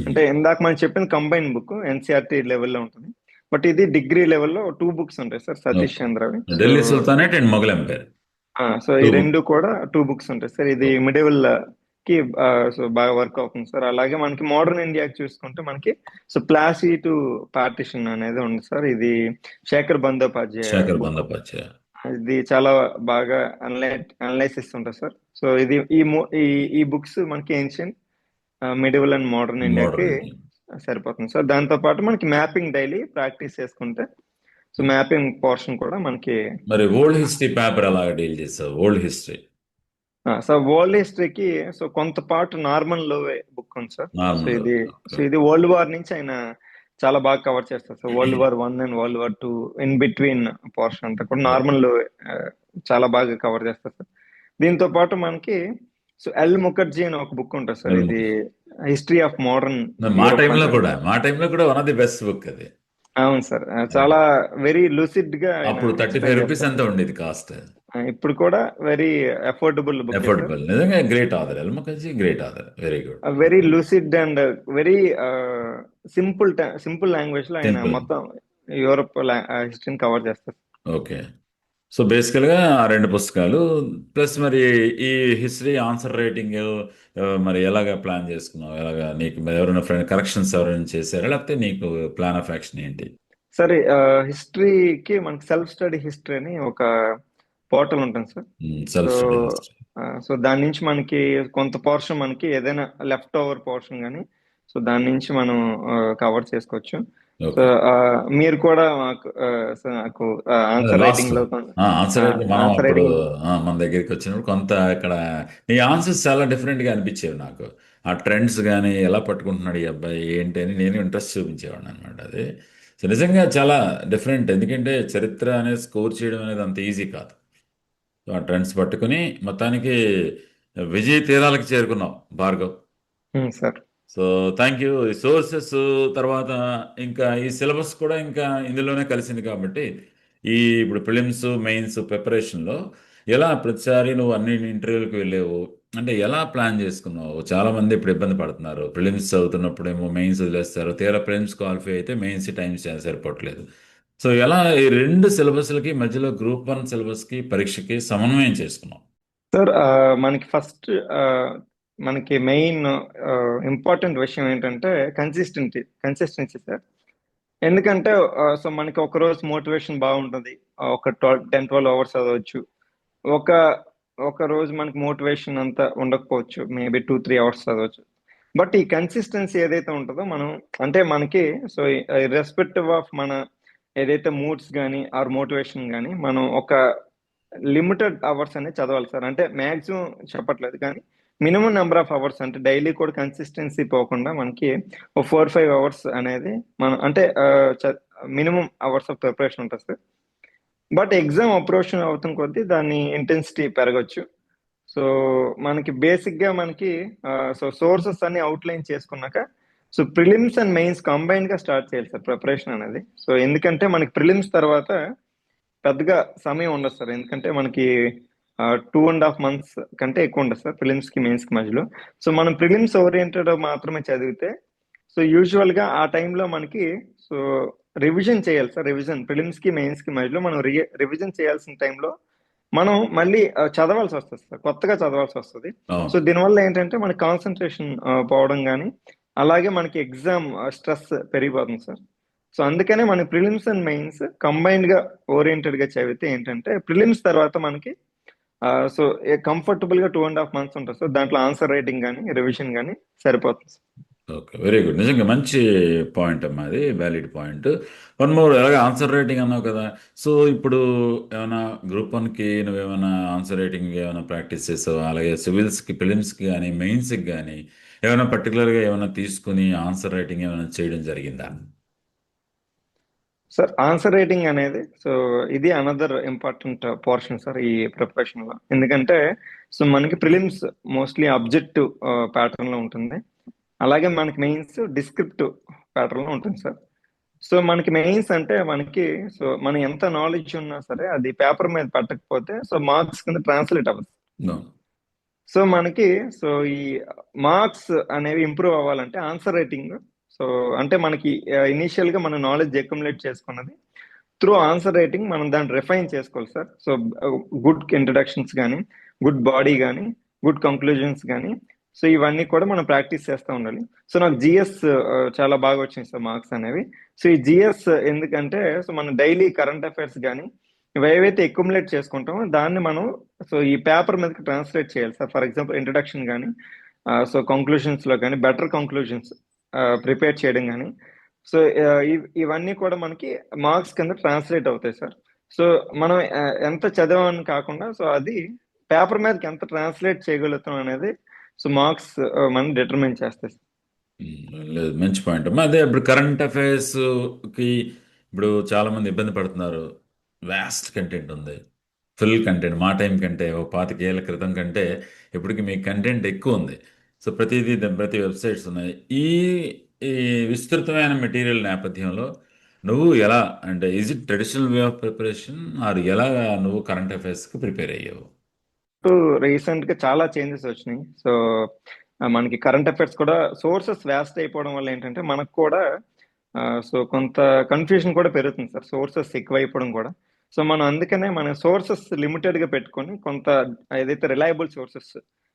అంటే ఇందాక మనం చెప్పిన కంబైన్ బుక్ ఎన్సీఆర్టీ లెవెల్లో ఉంటుంది, బట్ ఇది డిగ్రీ లెవెల్లో 2 బుక్స్ ఉంటాయి సార్ సతీష్ ఓకే. చంద్రవి. So Delhi sultanate and Mughal empire so ఈ 2 బుక్. రెండు కూడా 2 బుక్స్ ఉంటాయి సార్. ఇది మిడివల్ కి సో బాగా వర్క్ అవుతుంది సార్. అలాగే మనకి మోడర్న్ ఇండియాకి చూసుకుంటే మనకి సో ప్లాసీ టు పార్టిషన్ అనేది ఉంది సార్. ఇది శేఖర్ బందోపాధ్యాయ శేఖర్ బుక్. బందోపాధ్యాయ. ఇది చాలా బాగా అనలైసిస్ ఉంటుంది సార్. సో ఇది ఈ బుక్స్ మనకి ఏన్షియంట్, మిడివల్ అండ్ మోడర్న్ ఇండియాకి మోడర్న్. సరిపోతుంది సార్. దాంతో పాటు మనకి మ్యాపింగ్ డైలీ ప్రాక్టీస్ చేసుకుంటే సో మ్యాపింగ్ పోర్షన్ కూడా మనకి. మరి ఓల్డ్ హిస్టరీ పేపర్ అలాగా డీల్ చేసావు? ఓల్డ్ హిస్టరీ సో వరల్డ్ హిస్టరీకి సో కొంత పార్ట్ నార్మన్ లోవే బుక్ ఉంది సార్. So normal. ఇది వరల్డ్ వార్ నుంచి ఆయన చాలా బాగా కవర్ చేస్తారు. So world war 1 and world war 2 in between portion అంతా కూడా నార్మల్ లో చాలా బాగా కవర్ చేస్తారు సార్. దీంతో పాటు మనకి సో ఎల్ ముఖర్జీ అని ఒక బుక్ ఉంటుంది సార్. ఇది హిస్టరీ ఆఫ్ మోడర్న్. మా టైంలో కూడా one of the best book అది. అవును సార్, చాలా వెరీ లూసిడ్ గా అప్పుడు 35 రూపీస్ ఎంత ఉండేది కాస్ట్. ఇప్పుడు కూడా వెరీ అఫోర్డబుల్ బుక్. అఫోర్డబుల్. నిజంగా great author L Mukherjee, great author, very good. Very lucid and very simple language లో ఆయన మొత్తం యూరోప్ హిస్టరీని కవర్ చేస్తారు. ఓకే. సో బేసికల్గా ఆ 2 పుస్తకాలు ప్లస్ మరి ఈ హిస్టరీ ఆన్సర్ రైటింగ్ మరి ఎలాగా ప్లాన్ చేసుకున్నావు? ఎలాగా నీకు ఎవరైనా ఫ్రెండ్ కరెక్షన్స్ ఎవరైనా చేశారా, లేకపోతే నీకు ప్లాన్ ఆఫ్ యాక్షన్ ఏంటి? సరే, హిస్టరీకి మనకి సెల్ఫ్ స్టడీ హిస్టరీ అని ఒక పోర్టల్ ఉంటుంది సార్. Self study. సో దాని నుంచి మనకి కొంత పోర్షన్ మనకి ఏదైనా లెఫ్ట్ ఓవర్ పోర్షన్ కానీ సో దాని నుంచి మనం కవర్ చేసుకోవచ్చు. సో మీరు కూడా నాకు ఆన్సర్ రైటింగ్ లో ఆన్సర్ రైటింగ్ మనం అప్పుడు మన దగ్గరికి వచ్చినప్పుడు కొంత ఇక్కడ నీ ఆన్సర్స్ చాలా డిఫరెంట్ గా అనిపించేవి నాకు. ఆ ట్రెండ్స్ కానీ ఎలా పట్టుకుంటున్నాడు ఈ అబ్బాయి ఏంటి అని నేను ఇంట్రెస్ట్ చూపించేవాడిని అనమాట. అది సో నిజంగా చాలా డిఫరెంట్, ఎందుకంటే చరిత్ర అనేది స్కోర్ చేయడం అనేది అంత ఈజీ కాదు. సో ఆ ట్రెండ్స్ పట్టుకుని మొత్తానికి విజయ తీరాలకు చేరుకున్నావు Bhargav. Sir so thank you. ఈ సోర్సెస్ తర్వాత ఇంకా ఈ సిలబస్ కూడా ఇంకా ఇందులోనే కలిసింది కాబట్టి ఇప్పుడు ప్రిలిమ్స్ మెయిన్స్ ప్రిపరేషన్లో ఎలా ప్రతిసారి నువ్వు అన్ని ఇంటర్వ్యూలకు వెళ్ళేవు అంటే ఎలా ప్లాన్ చేసుకున్నావు? చాలామంది ఇప్పుడు ఇబ్బంది పడుతున్నారు. ప్రిలిమ్స్ చదువుతున్నప్పుడేమో మెయిన్స్ వదిలేస్తారు, తీరా ప్రిలిమ్స్ క్వాలిఫై అయితే మెయిన్స్ టైం సరిపోవట్లేదు. సో ఎలా ఈ 2 సిలబస్లకి మధ్యలో గ్రూప్ 1 సిలబస్కి పరీక్షకి సమన్వయం చేసుకున్నావు? సార్ మనకి ఫస్ట్ మనకి మెయిన్ ఇంపార్టెంట్ విషయం ఏంటంటే కన్సిస్టెన్సీ సార్. ఎందుకంటే సో మనకి ఒక రోజు మోటివేషన్ బాగుంటుంది, ఒక 10-12 అవర్స్ చదవచ్చు. ఒక రోజు మనకి మోటివేషన్ అంతా ఉండకపోవచ్చు, మేబీ 2-3 అవర్స్ చదవచ్చు. బట్ ఈ కన్సిస్టెన్సీ ఏదైతే ఉంటుందో మనం అంటే మనకి సో ఇర్రెస్పెక్టివ్ ఆఫ్ మన ఏదైతే మూడ్స్ కానీ ఆర్ మోటివేషన్ కానీ మనం ఒక లిమిటెడ్ అవర్స్ అనేది చదవాలి సార్. అంటే మ్యాక్సిమం చెప్పట్లేదు కానీ మినిమం నెంబర్ ఆఫ్ అవర్స్, అంటే డైలీ కూడా కన్సిస్టెన్సీ పోకుండా మనకి 4-5 అవర్స్ అనేది మనం అంటే మినిమం అవర్స్ ఆఫ్ ప్రిపరేషన్ ఉంటుంది సార్. బట్ ఎగ్జామ్ అప్రోచ్ అవుతున్న కొద్దీ దాని ఇంటెన్సిటీ పెరగచ్చు. సో మనకి బేసిక్గా మనకి సో సోర్సెస్ అన్ని అవుట్లైన్ చేసుకున్నాక so prelims and mains combined గా స్టార్ట్ చేయాలి సార్ ప్రిపరేషన్ అనేది. సో ఎందుకంటే మనకి ప్రిలిమ్స్ తర్వాత పెద్దగా సమయం ఉండదు సార్, ఎందుకంటే మనకి 2.5 months కంటే ఎక్కువ ఉండదు సార్ ప్రిలిమ్స్ కి మెయిన్స్ కి మధ్యలో. సో మనం ప్రిలిమ్స్ ఓరియంటెడ్ మాత్రమే చదివితే సో యూజువల్ గా ఆ టైంలో మనకి సో రివిజన్ చేయాలి సార్. ప్రిలిమ్స్ కి మెయిన్స్ కి మధ్యలో మనం రివిజన్ చేయాల్సిన టైంలో మనం మళ్ళీ చదవాల్సి వస్తుంది సార్, కొత్తగా చదవాల్సి వస్తుంది. సో దీనివల్ల ఏంటంటే మన కాన్సన్ట్రేషన్ పోవడం కానీ అలాగే మనకి ఎగ్జామ్ స్ట్రెస్ పెరిగిపోతుంది సార్. సో అందుకనే మన ప్రిలిమ్స్ అండ్ మెయిన్స్ కంబైన్డ్ గా ఓరియంటెడ్ గా చదివితే ఏంటంటే ప్రిలిమ్స్ తర్వాత మనకి సో కంఫర్టబుల్ గా 2.5 months ఉంటుంది సార్. దాంట్లో ఆన్సర్ రైటింగ్ కానీ రివిజన్ కానీ సరిపోతుంది సార్. Okay, very good. నిజంగా మంచి పాయింట్ అమ్మా, అది వ్యాలిడ్ పాయింట్. వన్ మోర్, అలాగే ఆన్సర్ రైటింగ్ అన్నావు కదా. సో ఇప్పుడు ఏమైనా గ్రూప్ 1కి నువ్వేమైనా ఆన్సర్ రైటింగ్ ఏమైనా ప్రాక్టీస్ చేసావు? అలాగే సివిల్స్కి, ప్రిలిమ్స్కి కానీ మెయిన్స్కి కానీ ఏమైనా పర్టికులర్గా ఏమైనా తీసుకుని ఆన్సర్ రైటింగ్ ఏమైనా చేయడం జరిగిందా? సార్ ఆన్సర్ రైటింగ్ అనేది సో ఇది అనదర్ ఇంపార్టెంట్ పోర్షన్ సార్ ఈ ప్రిపరేషన్ లో. ఎందుకంటే సో మనకి ప్రిలిమ్స్ మోస్ట్లీ అబ్జెక్టివ్ ప్యాటర్న్ లో ఉంటుంది. అలాగే మనకి మెయిన్స్ డిస్క్రిప్టివ్ ప్యాటర్న్ లో ఉంటుంది సార్. సో మనకి మెయిన్స్ అంటే మనకి సో మనం ఎంత నాలెడ్జ్ ఉన్నా సరే అది పేపర్ మీద పెట్టకపోతే సో మార్క్స్ కింద ట్రాన్స్లేట్ అవ్వదు. No. సో మనకి సో ఈ మార్క్స్ అనేవి ఇంప్రూవ్ అవ్వాలంటే ఆన్సర్ రైటింగ్. సో అంటే మనకి ఇనీషియల్ గా మన నాలెడ్జ్ అక్యుములేట్ చేసుకున్నది త్రూ ఆన్సర్ రైటింగ్ మనం దాన్ని రిఫైన్ చేసుకోవాలి సార్. సో గుడ్ ఇంట్రడక్షన్స్ కానీ, గుడ్ బాడీ కానీ, గుడ్ కంక్లూజన్స్ కానీ, సో ఇవన్నీ కూడా మనం ప్రాక్టీస్ చేస్తూ ఉండాలి. సో నాకు జిఎస్ చాలా బాగా వచ్చింది సార్ మార్క్స్ అనేవి. సో ఈ జిఎస్ ఎందుకంటే సో మన డైలీ కరెంట్ అఫైర్స్ కానీ ఇవి ఏవైతే అక్యుములేట్ చేసుకుంటామో దాన్ని మనం సో ఈ పేపర్ మీదకి ట్రాన్స్లేట్ చేయాలి సార్. ఫర్ ఎగ్జాంపుల్ ఇంట్రడక్షన్ కానీ, సో కంక్లూజన్స్ లో కానీ బెటర్ కంక్లూజన్స్ ప్రిపేర్ చేయడం కానీ, సో ఇవన్నీ కూడా మనకి మార్క్స్ కింద ట్రాన్స్లేట్ అవుతాయి సార్. సో మనం ఎంత చదవని కాకుండా సో అది పేపర్ మీదకి ఎంత ట్రాన్స్లేట్ చేయగలుగుతాం అనేది సో మార్క్స్ మనం డిటర్మిన్ చేస్తాయి సార్. లేదు, మంచి పాయింట్ అమ్మా. అదే ఇప్పుడు కరెంట్ అఫైర్స్కి ఇప్పుడు చాలామంది ఇబ్బంది పడుతున్నారు. వ్యాస్ట్ కంటెంట్ ఉంది, ఫుల్ కంటెంట్. మా టైం కంటే ఓ 25 ఏళ్ల క్రితం కంటే ఇప్పటికి మీ కంటెంట్ ఎక్కువ ఉంది. సో ప్రతి వెబ్సైట్స్ ఉన్నాయి. ఈ ఈ విస్తృతమైన మెటీరియల్ నేపథ్యంలో నువ్వు ఎలా, అంటే is it traditional way of preparation or ఎలా నువ్వు కరెంట్ అఫైర్స్కి ప్రిపేర్ అయ్యావు? రీసెంట్ గా చాలా చేంజెస్ వచ్చినాయి. సో మనకి కరెంట్ అఫైర్స్ కూడా సోర్సెస్ వ్యాస్ట్ అయిపోవడం వల్ల ఏంటంటే మనకు కూడా సో కొంత కన్ఫ్యూజన్ కూడా పెరుగుతుంది సార్, సోర్సెస్ ఎక్కువైపోవడం కూడా. సో మనం అందుకనే మన సోర్సెస్ లిమిటెడ్ గా పెట్టుకొని కొంత ఏదైతే రిలయబుల్ సోర్సెస్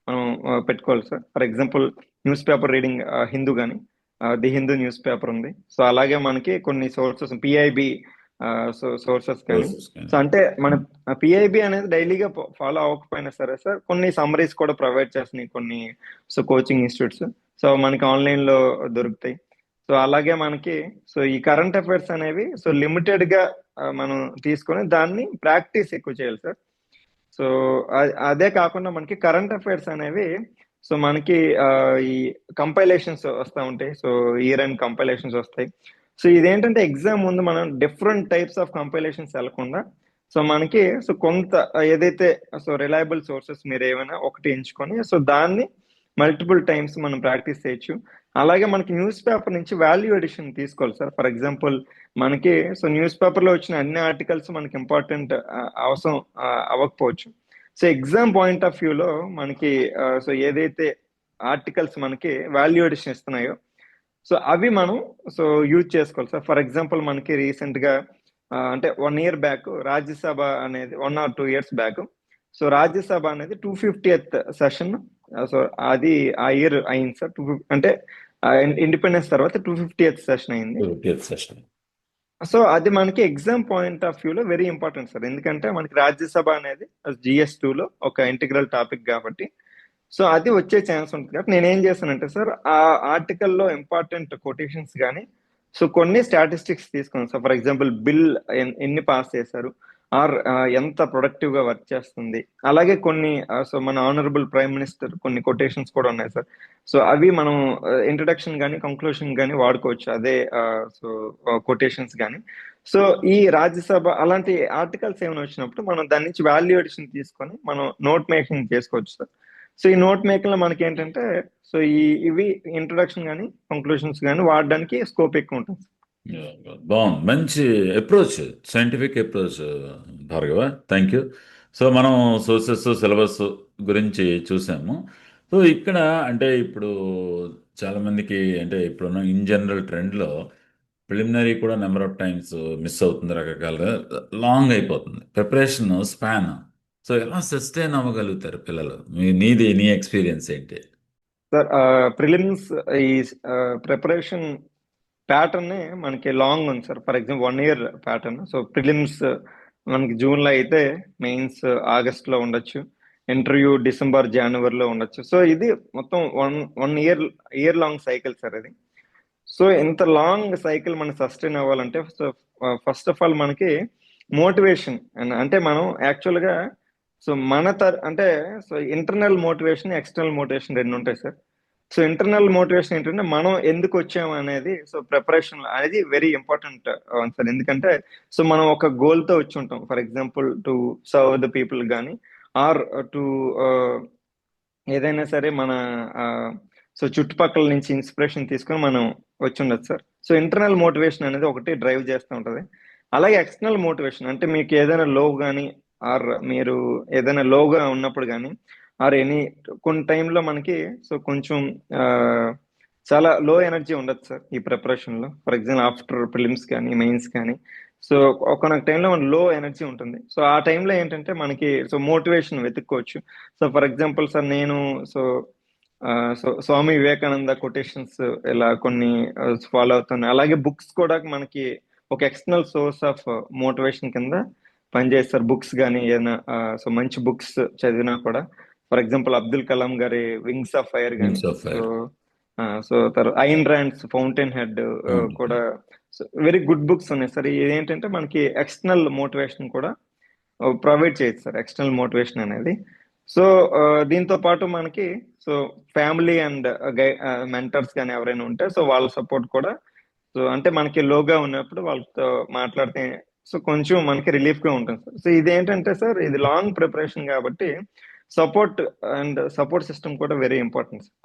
మనం పెట్టుకోవాలి sir. For example news paper reading Hindu కానీ, ది హిందూ న్యూస్ పేపర్ ఉంది. సో అలాగే మనకి కొన్ని సోర్సెస్ పిఐబి సో సోర్సెస్ కానీ. సో అంటే మన పిఐబి అనేది డైలీగా ఫాలో అవ్వకపోయినా సరే సార్ కొన్ని సమ్మరీస్ కూడా ప్రొవైడ్ చేస్తున్నాయి కొన్ని సో కోచింగ్ ఇన్స్టిట్యూట్స్. సో మనకి ఆన్లైన్ లో దొరుకుతాయి. సో అలాగే మనకి సో ఈ కరెంట్ అఫైర్స్ అనేవి సో లిమిటెడ్ గా మనం తీసుకొని దాన్ని ప్రాక్టీస్ ఎక్కువ చేయాలి సార్. సో అదే కాకుండా మనకి కరెంట్ అఫైర్స్ అనేవి సో మనకి ఈ కంపైలేషన్స్ వస్తూ ఉంటాయి. సో ఇయర్ అండ్ కంపైలేషన్స్ వస్తాయి. సో ఇదేంటంటే ఎగ్జామ్ ముందు మనం డిఫరెంట్ టైప్స్ ఆఫ్ కంపైలేషన్స్ వెళ్లకుండా సో మనకి సో కొంత ఏదైతే సో రిలయబుల్ సోర్సెస్ మీరు ఏమైనా ఒకటి ఎంచుకొని సో దాన్ని మల్టిపుల్ టైమ్స్ మనం ప్రాక్టీస్ చేయొచ్చు. అలాగే మనకి న్యూస్ పేపర్ నుంచి వాల్యూ ఎడిషన్ తీసుకోవాలి సార్. ఫర్ ఎగ్జాంపుల్ మనకి సో న్యూస్ పేపర్ లో వచ్చిన అన్ని ఆర్టికల్స్ మనకి ఇంపార్టెంట్ అవసరం అవ్వకపోవచ్చు. సో ఎగ్జామ్ పాయింట్ ఆఫ్ వ్యూలో మనకి సో ఏదైతే ఆర్టికల్స్ మనకి వాల్యూ ఎడిషన్ ఇస్తున్నాయో సో అవి మనం సో యూజ్ చేసుకోవాలి సార్. ఫర్ ఎగ్జాంపుల్ మనకి రీసెంట్ గా అంటే 1 year బ్యాక్ రాజ్యసభ అనేది 1 or 2 years back so Rajya Sabha అనేది 250th సెషన్. సో అది ఆ ఇయర్ అయింది సార్. అంటే ఇండిపెండెన్స్ తర్వాత 250th సెషన్ అయింది. సో అది మనకి ఎగ్జామ్ పాయింట్ ఆఫ్ వ్యూలో వెరీ ఇంపార్టెంట్ సార్. ఎందుకంటే మనకి రాజ్యసభ అనేది GS2 లో ఒక ఇంటిగ్రల్ టాపిక్ కాబట్టి సో అది వచ్చే ఛాన్స్ ఉంటుంది. కాబట్టి నేనేం చేశానంటే సార్ ఆ ఆర్టికల్లో ఇంపార్టెంట్ కొటేషన్స్ కానీ సో కొన్ని స్టాటిస్టిక్స్ తీసుకున్నాను సార్. ఫర్ ఎగ్జాంపుల్ బిల్ ఎన్ని పాస్ చేశారు, ఆర్ ఎంత ప్రొడక్టివ్ గా వర్క్ చేస్తుంది. అలాగే కొన్ని సో మన ఆనరబుల్ ప్రైమ్ మినిస్టర్ కొన్ని కొటేషన్స్ కూడా ఉన్నాయి సార్. సో అవి మనం ఇంట్రడక్షన్ కానీ కంక్లూషన్ కానీ వాడుకోవచ్చు అదే సో కొటేషన్స్ కానీ. సో ఈ రాజ్యసభ అలాంటి ఆర్టికల్స్ ఏమైనా వచ్చినప్పుడు మనం దాని నుంచి వాల్యూ ఎడిషన్ తీసుకొని మనం నోట్ మేకింగ్ చేసుకోవచ్చు సార్. సో ఈ నోట్ మేకింగ్ లో మనకి ఏంటంటే సో ఇవి ఇంట్రొడక్షన్ కానీ కంక్లూషన్స్ కానీ వాడడానికి స్కోప్ ఎక్కువ ఉంటుంది. బాగుంది, మంచి approach, scientific approach Bhargava, thank you. So మనం సోర్సెస్ సిలబస్ గురించి చూసాము. సో ఇక్కడ అంటే ఇప్పుడు చాలామందికి అంటే ఇప్పుడున్న ఇన్ జనరల్ ట్రెండ్లో ప్రిలిమినరీ కూడా నెంబర్ ఆఫ్ టైమ్స్ మిస్ అవుతుంది, రకరకాలుగా లాంగ్ అయిపోతుంది ప్రిపరేషన్ స్పాన్. సో ఎలా సస్టైన్ అవ్వగలుగుతారు పిల్లలు? నీ ఎక్స్పీరియన్స్ ఏంటి సార్? ప్రిలిమ్స్ ఈ ప్రిపరేషన్ ప్యాటర్న్ మనకి లాంగ్ ఉంది sir. For example 1 year pattern. So prelims మనకి జూన్ లో అయితే మెయిన్స్ ఆగస్ట్ లో ఉండొచ్చు, ఇంటర్వ్యూ డిసెంబర్ జనవరిలో ఉండొచ్చు. సో ఇది మొత్తం one year long cycle sir ఇది. సో ఇంత లాంగ్ సైకిల్ మనం సస్టైన్ అవ్వాలంటే సో ఫస్ట్ ఆఫ్ ఆల్ మనకి మోటివేషన్ అంటే మనం యాక్చువల్ గా సో అంటే so internal motivation external motivation రెండు ఉంటాయి సార్. సో ఇంటర్నల్ మోటివేషన్ ఏంటంటే మనం ఎందుకు వచ్చాము అనేది, సో ప్రిపరేషన్ అనేది వెరీ ఇంపార్టెంట్ సార్. ఎందుకంటే సో మనం ఒక గోల్ తో వచ్చి ఉంటాం, for example to serve the people కానీ, ఆర్ టు ఏదైనా సరే మన సో చుట్టుపక్కల నుంచి ఇన్స్పిరేషన్ తీసుకొని మనం వచ్చి ఉండదు సార్. సో ఇంటర్నల్ మోటివేషన్ అనేది ఒకటి డ్రైవ్ చేస్తూ ఉంటది. అలాగే ఎక్స్టర్నల్ మోటివేషన్ అంటే మీకు ఏదైనా లో కానీ, ఆర్ మీరు ఏదైనా లోగా ఉన్నప్పుడు కానీ, ఆర్ ఎనీ కొన్ని టైంలో మనకి సో కొంచెం ఆ, చాలా లో ఎనర్జీ ఉండదు సార్ ఈ ప్రిపరేషన్ లో. ఫర్ ఎగ్జాంపుల్ ఆఫ్టర్ ప్రిలిమ్స్ కానీ మెయిన్స్ కానీ, సో ఒకనొక టైంలో మన లో ఎనర్జీ ఉంటుంది. సో ఆ టైంలో ఏంటంటే మనకి సో మోటివేషన్ వెతుక్కోవచ్చు. సో ఫర్ ఎగ్జాంపుల్ సార్ నేను so so Swami Vivekananda quotations ఇలా కొన్ని ఫాలో అవుతున్నాను. అలాగే బుక్స్ కూడా మనకి ఒక ఎక్స్టర్నల్ సోర్స్ ఆఫ్ మోటివేషన్ కింద పనిచేస్తారు. బుక్స్ కానీ ఏదైనా సో మంచి బుక్స్ చదివినా కూడా, ఫర్ ఎగ్జాంపుల్ అబ్దుల్ కలాం గారి వింగ్స్ ఆఫ్ ఫైర్ కానీ, wings of so fire. So తర్వాత ఐన్ ర్యాండ్స్ ఫౌంటైన్ హెడ్ కూడా వెరీ గుడ్ బుక్స్ ఉన్నాయి సార్. ఇదేంటంటే మనకి ఎక్స్టర్నల్ మోటివేషన్ కూడా ప్రొవైడ్ చేయొచ్చు సార్, ఎక్స్టర్నల్ మోటివేషన్ అనేది. సో దీంతో పాటు మనకి సో ఫ్యామిలీ అండ్ మెంటర్స్ కానీ ఎవరైనా ఉంటే సో వాళ్ళ సపోర్ట్ కూడా, సో అంటే మనకి లోగా ఉన్నప్పుడు వాళ్ళతో మాట్లాడితే సో కొంచెం మనకి రిలీఫ్ గా ఉంటుంది సార్. సో ఇదేంటంటే సార్ ఇది లాంగ్ ప్రిపరేషన్ కాబట్టి సపోర్ట్ అండ్ సపోర్ట్ సిస్టమ్ కూడా వెరీ ఇంపార్టెంట్ సార్.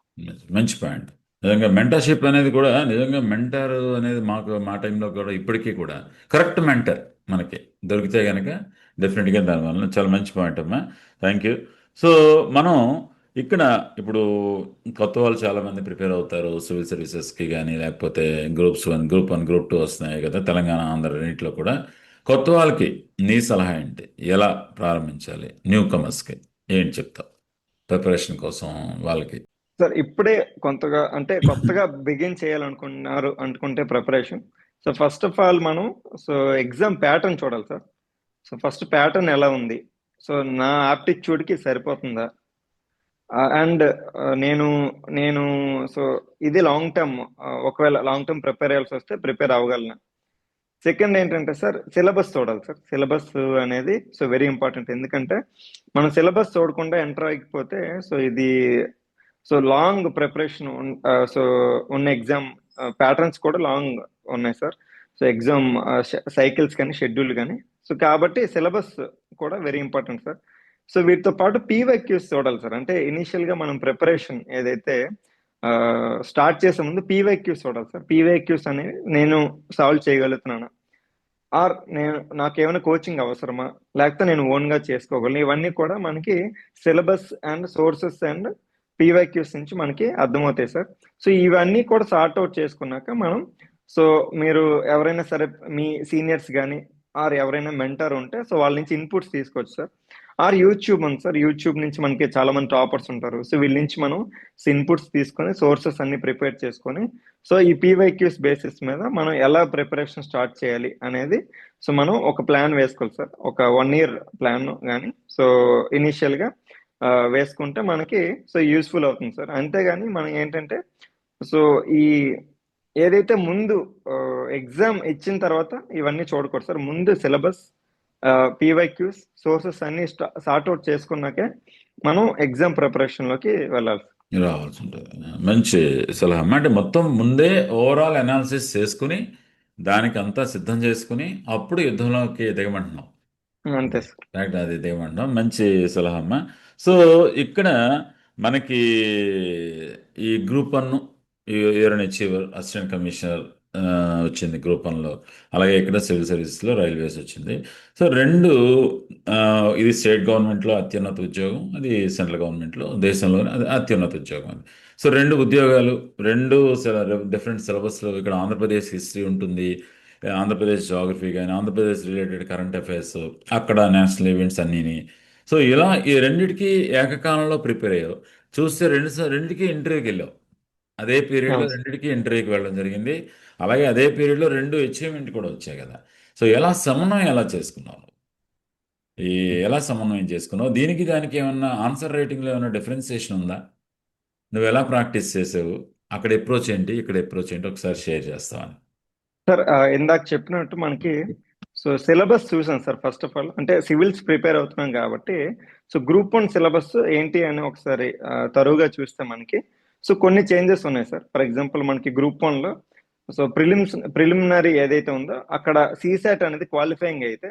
మంచి పాయింట్. నిజంగా మెంటర్షిప్ అనేది కూడా, నిజంగా మెంటర్ అనేది మాకు మా టైంలో కూడా ఇప్పటికీ కూడా కరెక్ట్ మెంటర్ మనకి దొరికితే కనుక డెఫినెట్గా దానివల్ల చాలా మంచి పాయింట్ అమ్మా. Thank you. సో మనం ఇక్కడ ఇప్పుడు కొత్త వాళ్ళు చాలామంది ప్రిపేర్ అవుతారు సివిల్ సర్వీసెస్కి కానీ, లేకపోతే గ్రూప్ 1 గ్రూప్ 2 వస్తున్నాయి కదా తెలంగాణ ఆంధ్ర రెండింటిలో కూడా. కొత్త వాళ్ళకి నీ సలహా ఏంటి? ఎలా ప్రారంభించాలి? న్యూ కమర్స్కి ఏంటి చెప్తావు ప్రిపరేషన్ కోసం వాళ్ళకి? సార్ ఇప్పుడే కొత్తగా బిగిన్ చేయాలనుకుంటున్నారు అనుకుంటే preparation, so first of all మనం సో ఎగ్జామ్ ప్యాటర్న్ చూడాలి సార్. సో ఫస్ట్ ప్యాటర్న్ ఎలా ఉంది, సో నా ఆప్టిట్యూడ్ కి సరిపోతుందా, అండ్ నేను నేను సో ఇది లాంగ్ టర్మ్, ఒకవేళ లాంగ్ టర్మ్ ప్రిపేర్ అయ్యాల్సి వస్తే ప్రిపేర్ అవ్వగలను. సెకండ్ ఏంటంటే సార్ సిలబస్ చూడాలి సార్. సిలబస్ అనేది సో వెరీ ఇంపార్టెంట్. ఎందుకంటే మనం సిలబస్ చూడకుండా ఎంటర్ అయిపోతే సో ఇది సో లాంగ్ ప్రిపరేషన్ సో ఉన్న ఎగ్జామ్ ప్యాటర్న్స్ కూడా లాంగ్ ఉన్నాయి సార్. సో ఎగ్జామ్ సైకిల్స్ కానీ షెడ్యూల్ కానీ, సో కాబట్టి సిలబస్ కూడా వెరీ ఇంపార్టెంట్ సార్. సో వీటితో పాటు పీవైక్యూస్ చూడాలి సార్. అంటే ఇనిషియల్ గా మనం ప్రిపరేషన్ ఏదైతే స్టార్ట్ చేసే ముందు పీవైక్యూస్ చూడాలి సార్. పీవైక్యూస్ అనేవి నేను సాల్వ్ చేయగలుగుతున్నాను, ఆర్ నాకు ఏమైనా కోచింగ్ అవసరమా, లేకపోతే నేను ఓన్ గా చేసుకోగలను. ఇవన్నీ కూడా మనకి syllabus and sources and PYQs నుంచి మనకి అర్థమవుతాయి సార్. సో ఇవన్నీ కూడా సార్ట్ అవుట్ చేసుకున్నాక మనం సో మీరు ఎవరైనా సరే మీ సీనియర్స్ కానీ, ఆర్ ఎవరైనా మెంటర్ ఉంటే సో వాళ్ళ నుంచి ఇన్పుట్స్ తీసుకోవచ్చు సార్. ఆర్ యూట్యూబ్ ఉంది సార్. యూట్యూబ్ నుంచి మనకి చాలా మంది టాపర్స్ ఉంటారు. సో వీళ్ళ నుంచి మనం ఇన్పుట్స్ తీసుకొని సోర్సెస్ అన్ని ప్రిపేర్ చేసుకొని సో ఈ పీవైక్యూస్ బేసిస్ మీద మనం ఎలా ప్రిపరేషన్ స్టార్ట్ చేయాలి అనేది సో మనం ఒక ప్లాన్ వేసుకోవాలి సార్. ఒక 1 year ప్లాన్ కానీ సో ఇనిషియల్ గా వేసుకుంటే మనకి సో యూస్ఫుల్ అవుతుంది సార్. అంతేగాని మనం ఏంటంటే సో ఈ ఏదైతే ముందు ఎగ్జామ్ ఇచ్చిన తర్వాత ఇవన్నీ చూడకూడదు సార్. ముందు సిలబస్, పీవైక్యూస్, సోర్సెస్ అన్ని సార్ట్ అవుట్ చేసుకున్నాకే మనం ఎగ్జామ్ ప్రిపరేషన్ లోకి వెళ్ళాలి. రావాల్సి ఉంటుంది. మంచి సలహా అమ్మా. అంటే మొత్తం ముందే ఓవరాల్ అనాలిసిస్ చేసుకుని దానికి అంతా సిద్ధం చేసుకుని అప్పుడు యుద్ధంలోకి దిగమంటున్నాం. అంతే సార్. కరెక్ట్, అది దిగమంటున్నాం. మంచి సలహా అమ్మా. సో ఇక్కడ మనకి ఈ group 1 year and achiever assistant commissioner వచ్చింది గ్రూప్ 1లో. అలాగే ఇక్కడ సివిల్ సర్వీసెస్లో రైల్వేస్ వచ్చింది. సో రెండు ఇది స్టేట్ గవర్నమెంట్లో అత్యున్నత ఉద్యోగం, అది సెంట్రల్ గవర్నమెంట్లో దేశంలోనే అది అత్యున్నత ఉద్యోగం. అది సో రెండు ఉద్యోగాలు, రెండు డిఫరెంట్ సిలబస్లో. ఇక్కడ ఆంధ్రప్రదేశ్ హిస్టరీ ఉంటుంది, ఆంధ్రప్రదేశ్ జాగ్రఫీ కానీ, ఆంధ్రప్రదేశ్ రిలేటెడ్ కరెంట్ అఫైర్స్, అక్కడ నేషనల్ ఈవెంట్స్ అన్నీని. సో ఇలా ఈ రెండిటికి ఏకకాలంలో ప్రిపేర్ అయ్యావు. చూస్తే రెండింటికి ఇంటర్వ్యూకి వెళ్ళావు. అదే పీరియడ్లో అవును సార్. రెండింటికి ఇంటర్వ్యూకి వెళ్ళడం జరిగింది. అలాగే అదే పీరియడ్లో 2 అచీవ్మెంట్ కూడా వచ్చాయి కదా. సో ఎలా సమన్వయం ఎలా చేసుకున్నావు నువ్వు? ఎలా సమన్వయం చేసుకున్నావు? దీనికి దానికి ఏమన్నా ఆన్సర్ రైటింగ్లో ఏమైనా డిఫరెన్సియేషన్ ఉందా? నువ్వు ఎలా ప్రాక్టీస్ చేసావు? అక్కడ అప్రోచ్ ఏంటి, ఇక్కడ అప్రోచ్ ఏంటి, ఒకసారి షేర్ చేస్తావని. సార్ ఇందాక చెప్పినట్టు మనకి సో సిలబస్ చూసాను సార్. ఫస్ట్ ఆఫ్ ఆల్ అంటే సివిల్స్ ప్రిపేర్ అవుతున్నాం కాబట్టి సో గ్రూప్ 1 సిలబస్ ఏంటి అని ఒకసారి తరువుగా చూస్తే మనకి సో కొన్ని చేంజెస్ ఉన్నాయి సార్. ఫర్ ఎగ్జాంపుల్ మనకి గ్రూప్ వన్ లో సో ప్రిలిమినరీ ఏదైతే ఉందో అక్కడ సీసాట్ అనేది క్వాలిఫైయింగ్ అయితే,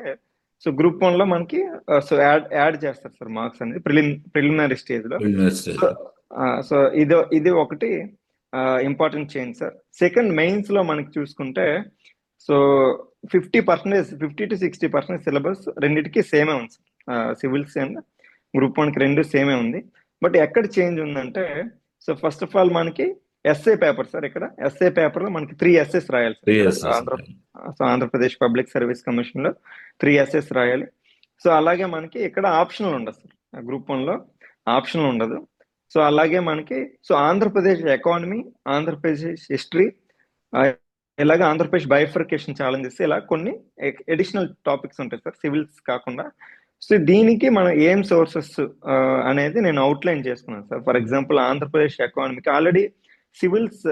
సో గ్రూప్ వన్ లో మనకి సో యాడ్ చేస్తారు సార్ మార్క్స్ అనేది ప్రిలిమినరీ స్టేజ్ లో. యూనివర్సిటీ. సో సో ఇది ఒకటి important change sir. Second, mains లో మనకి చూసుకుంటే సో 50% to 60% సిలబస్ రెండింటికి సేమే ఉంది sir. Civils and group one కి రెండు సేమే ఉంది. బట్ ఎక్కడ చేంజ్ ఉందంటే, సో ఫస్ట్ ఆఫ్ ఆల్ మనకి ఎస్ఏ పేపర్ సార్. ఇక్కడ ఎస్ఏ పేపర్ లో మనకి 3 essays రాయాలి సార్. 3 ఇక్కడ essays. Andhra Pradesh public service commission లో 3 essays రాయాలి. సో అలాగే మనకి ఇక్కడ ఆప్షనల్ ఉండదు సార్. గ్రూప్ వన్ లో ఆప్షనల్ ఉండదు. సో అలాగే మనకి so Andhra Pradesh economy, Andhra Pradesh history, ఇలాగే ఆంధ్రప్రదేశ్ బైఫర్కేషన్ ఛాలెంజెస్, ఇలా కొన్ని అడిషనల్ టాపిక్స్ ఉంటాయి సార్ సివిల్స్ కాకుండా. సో దీనికి మనం ఏం సోర్సెస్ అనేది నేను అవుట్లైన్ చేసుకున్నాను సార్. ఫర్ ఎగ్జాంపుల్ ఆంధ్రప్రదేశ్ ఎకానమీకి ఆల్రెడీ సివిల్స్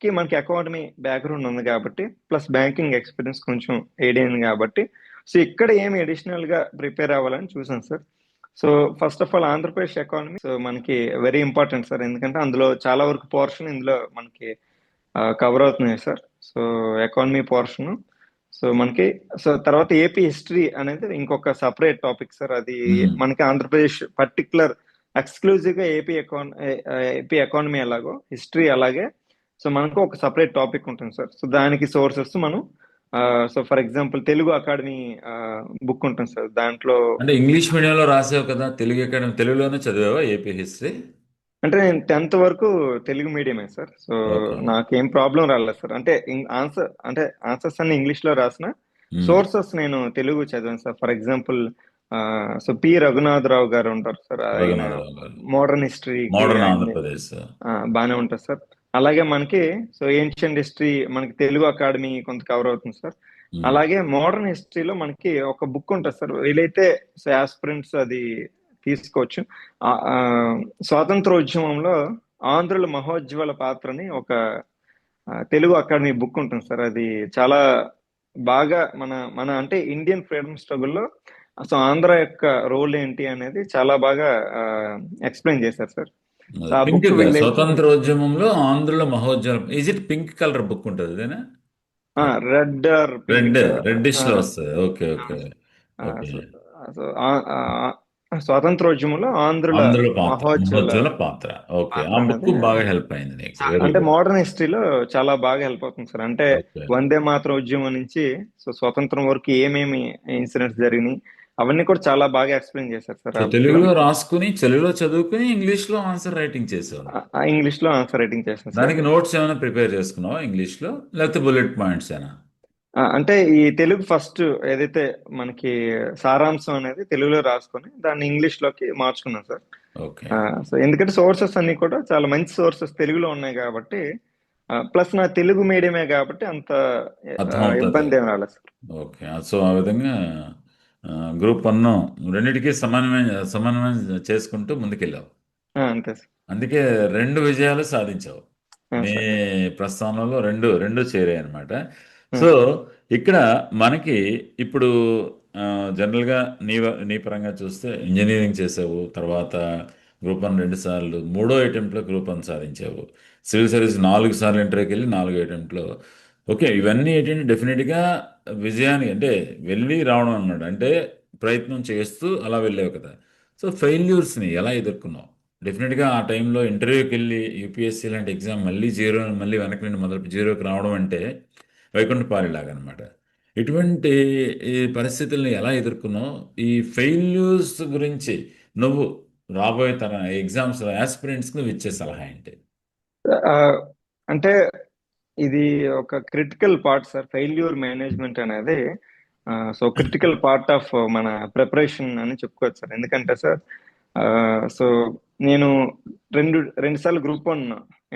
కి మనకి ఎకానమీ బ్యాక్గ్రౌండ్ ఉంది కాబట్టి, ప్లస్ బ్యాంకింగ్ ఎక్స్పీరియన్స్ కొంచెం ఎయిడ్ అయింది కాబట్టి, సో ఇక్కడ ఏమి అడిషనల్ గా ప్రిపేర్ అవ్వాలని చూసాను sir. So first of all Andhra Pradesh economy so మనకి వెరీ ఇంపార్టెంట్ సార్, ఎందుకంటే అందులో చాలా వరకు పోర్షన్ ఇందులో మనకి కవర్ అవుతున్నాయి sir. So economy portion so మనకి, సో తర్వాత ఏపీ హిస్టరీ అనేది ఇంకొక సపరేట్ టాపిక్ సార్. అది మనకి ఆంధ్రప్రదేశ్ పర్టికులర్ ఎక్స్క్లూజివ్ గా ఏపీ ఎకానమీ ఎలాగో హిస్టరీ అలాగే సో మనకు ఒక సపరేట్ టాపిక్ ఉంటుంది సార్. సో దానికి సోర్సెస్ మనం so for example Telugu academy book ఉంటుంది సార్. దాంట్లో అంటే ఇంగ్లీష్ మీడియంలో రాసావు కదా, తెలుగు అకాడమీ తెలుగులోనే చదివావా ఏపీ హిస్టరీ? అంటే నేను 10th వరకు తెలుగు మీడియమే సార్. సో నాకేం ప్రాబ్లం రాలేదు సార్. అంటే ఆన్సర్స్ అన్ని ఇంగ్లీష్ లో రాసిన, సోర్సెస్ నేను తెలుగు చదివాను sir. For example so P Raghunatha Rao గారు ఉంటారు సార్, ఆయన మోడర్న్ హిస్టరీ బాగానే ఉంటుంది సార్. అలాగే మనకి సో ఏన్షియంట్ హిస్టరీ మనకి తెలుగు అకాడమీ కొంత కవర్ అవుతుంది సార్. అలాగే మోడర్న్ హిస్టరీలో మనకి ఒక బుక్ ఉంటుంది సార్, వీలైతే సో యాస్పిరెంట్స్ అది తీసుకోవచ్చు. స్వాతంత్రోద్యమంలో ఆంధ్రుల మహోజ్వల పాత్రని ఒక తెలుగు అకాడమీ బుక్ ఉంటుంది సార్. అది చాలా బాగా మన అంటే ఇండియన్ ఫ్రీడమ్ స్ట్రగుల్లో సో ఆంధ్ర యొక్క రోల్ ఏంటి అనేది చాలా బాగా ఎక్స్ప్లెయిన్ చేశారు సార్. స్వతంత్రోద్యమంలో ఆంధ్రుల మహోజ్వలం, is it pink colour book ఉంటుంది అదేనా? రెడ్డిష్ లో వస్తుంది. Okay okay. స్వాతంత్రోద్యమంలో ఆంధ్రుల మహోజ్వల పాత్ర. ఓకే, ఆ బుక్ బాగా హెల్ప్ అయింది నీకు. అంటే మోడర్న్ హిస్టరీలో చాలా బాగా హెల్ప్ అవుతుంది సార్. అంటే వందే మాతరం ఉద్యమం నుంచి సో స్వతంత్రం వరకు ఏమేమి ఇన్సిడెంట్స్ జరిగినాయి అవన్నీ కూడా చాలా బాగా ఎక్స్ప్లెయిన్ చేశారు సార్. తెలుగులో రాసుకుని, తెలుగులో చదువుకుని ఇంగ్లీష్ లో ఆన్సర్ రైటింగ్ చేసావు? ఇంగ్లీష్ లో ఆన్సర్ రైటింగ్ చేశాను. దానికి నోట్స్ ఏమైనా ప్రిపేర్ చేసుకున్నావా ఇంగ్లీష్ లో, లేకపోతే బుల్లెట్ పాయింట్స్ ఏనా? అంటే ఈ తెలుగు ఫస్ట్ ఏదైతే మనకి సారాంశం అనేది తెలుగులో రాసుకొని దాన్ని ఇంగ్లీష్ లోకి మార్చుకున్నాను సార్. సో ఎందుకంటే సోర్సెస్ అన్ని కూడా చాలా మంచి సోర్సెస్ తెలుగులో ఉన్నాయి కాబట్టి, ప్లస్ నా తెలుగు మీడియమే కాబట్టి అంత ఇబ్బంది ఏమి రాలేదు సార్. ఓకే, సో ఆ విధంగా గ్రూప్ 1 రెండింటికి సమన్వయం చేసుకుంటూ ముందుకెళ్ళావు. అంతే సార్. అందుకే 2 విజయాలు సాధించావు నీ ప్రస్థానంలో, రెండు చేరాయి అనమాట. సో ఇక్కడ మనకి ఇప్పుడు జనరల్గా నీ పరంగా చూస్తే ఇంజనీరింగ్ చేసావు, తర్వాత గ్రూప్ 1 2 సార్లు, 3వ అటెంప్ట్లో గ్రూప్ 1 సాధించావు. సివిల్ సర్వీస్ 4 సార్లు ఇంటర్వ్యూకి వెళ్ళి 4 అటెంప్ట్లో. ఓకే, ఇవన్నీ ఏంటంటే డెఫినెట్గా విజయానికి అంటే వెళ్ళి రావడం అన్నమాట, అంటే ప్రయత్నం చేస్తూ అలా వెళ్ళావు కదా. సో ఫెయిల్యూర్స్ని ఎలా ఎదుర్కొన్నావు? డెఫినెట్గా ఆ టైంలో ఇంటర్వ్యూకి వెళ్ళి యూపీఎస్సీ లాంటి ఎగ్జామ్ మళ్ళీ వెనక్కి నుండి మొదలు 0కి రావడం అంటే వైకుంఠపాలిలాగా అనమాట. ఇటువంటి ఈ పరిస్థితుల్ని ఎలా ఎదుర్కొన్నావు? ఈ ఫెయిల్యూర్స్ గురించి నువ్వు రాబోయే ఎగ్జామ్స్ ఆస్పిరెంట్స్కి నువ్వు ఇచ్చే సలహా ఏంటి? అంటే ఇది ఒక critical part sir, failure management అనేది. సో క్రిటికల్ పార్ట్ ఆఫ్ మన ప్రిపరేషన్ అని చెప్పుకోవచ్చు సార్. ఎందుకంటే సార్ సో నేను రెండు సార్లు గ్రూప్ 1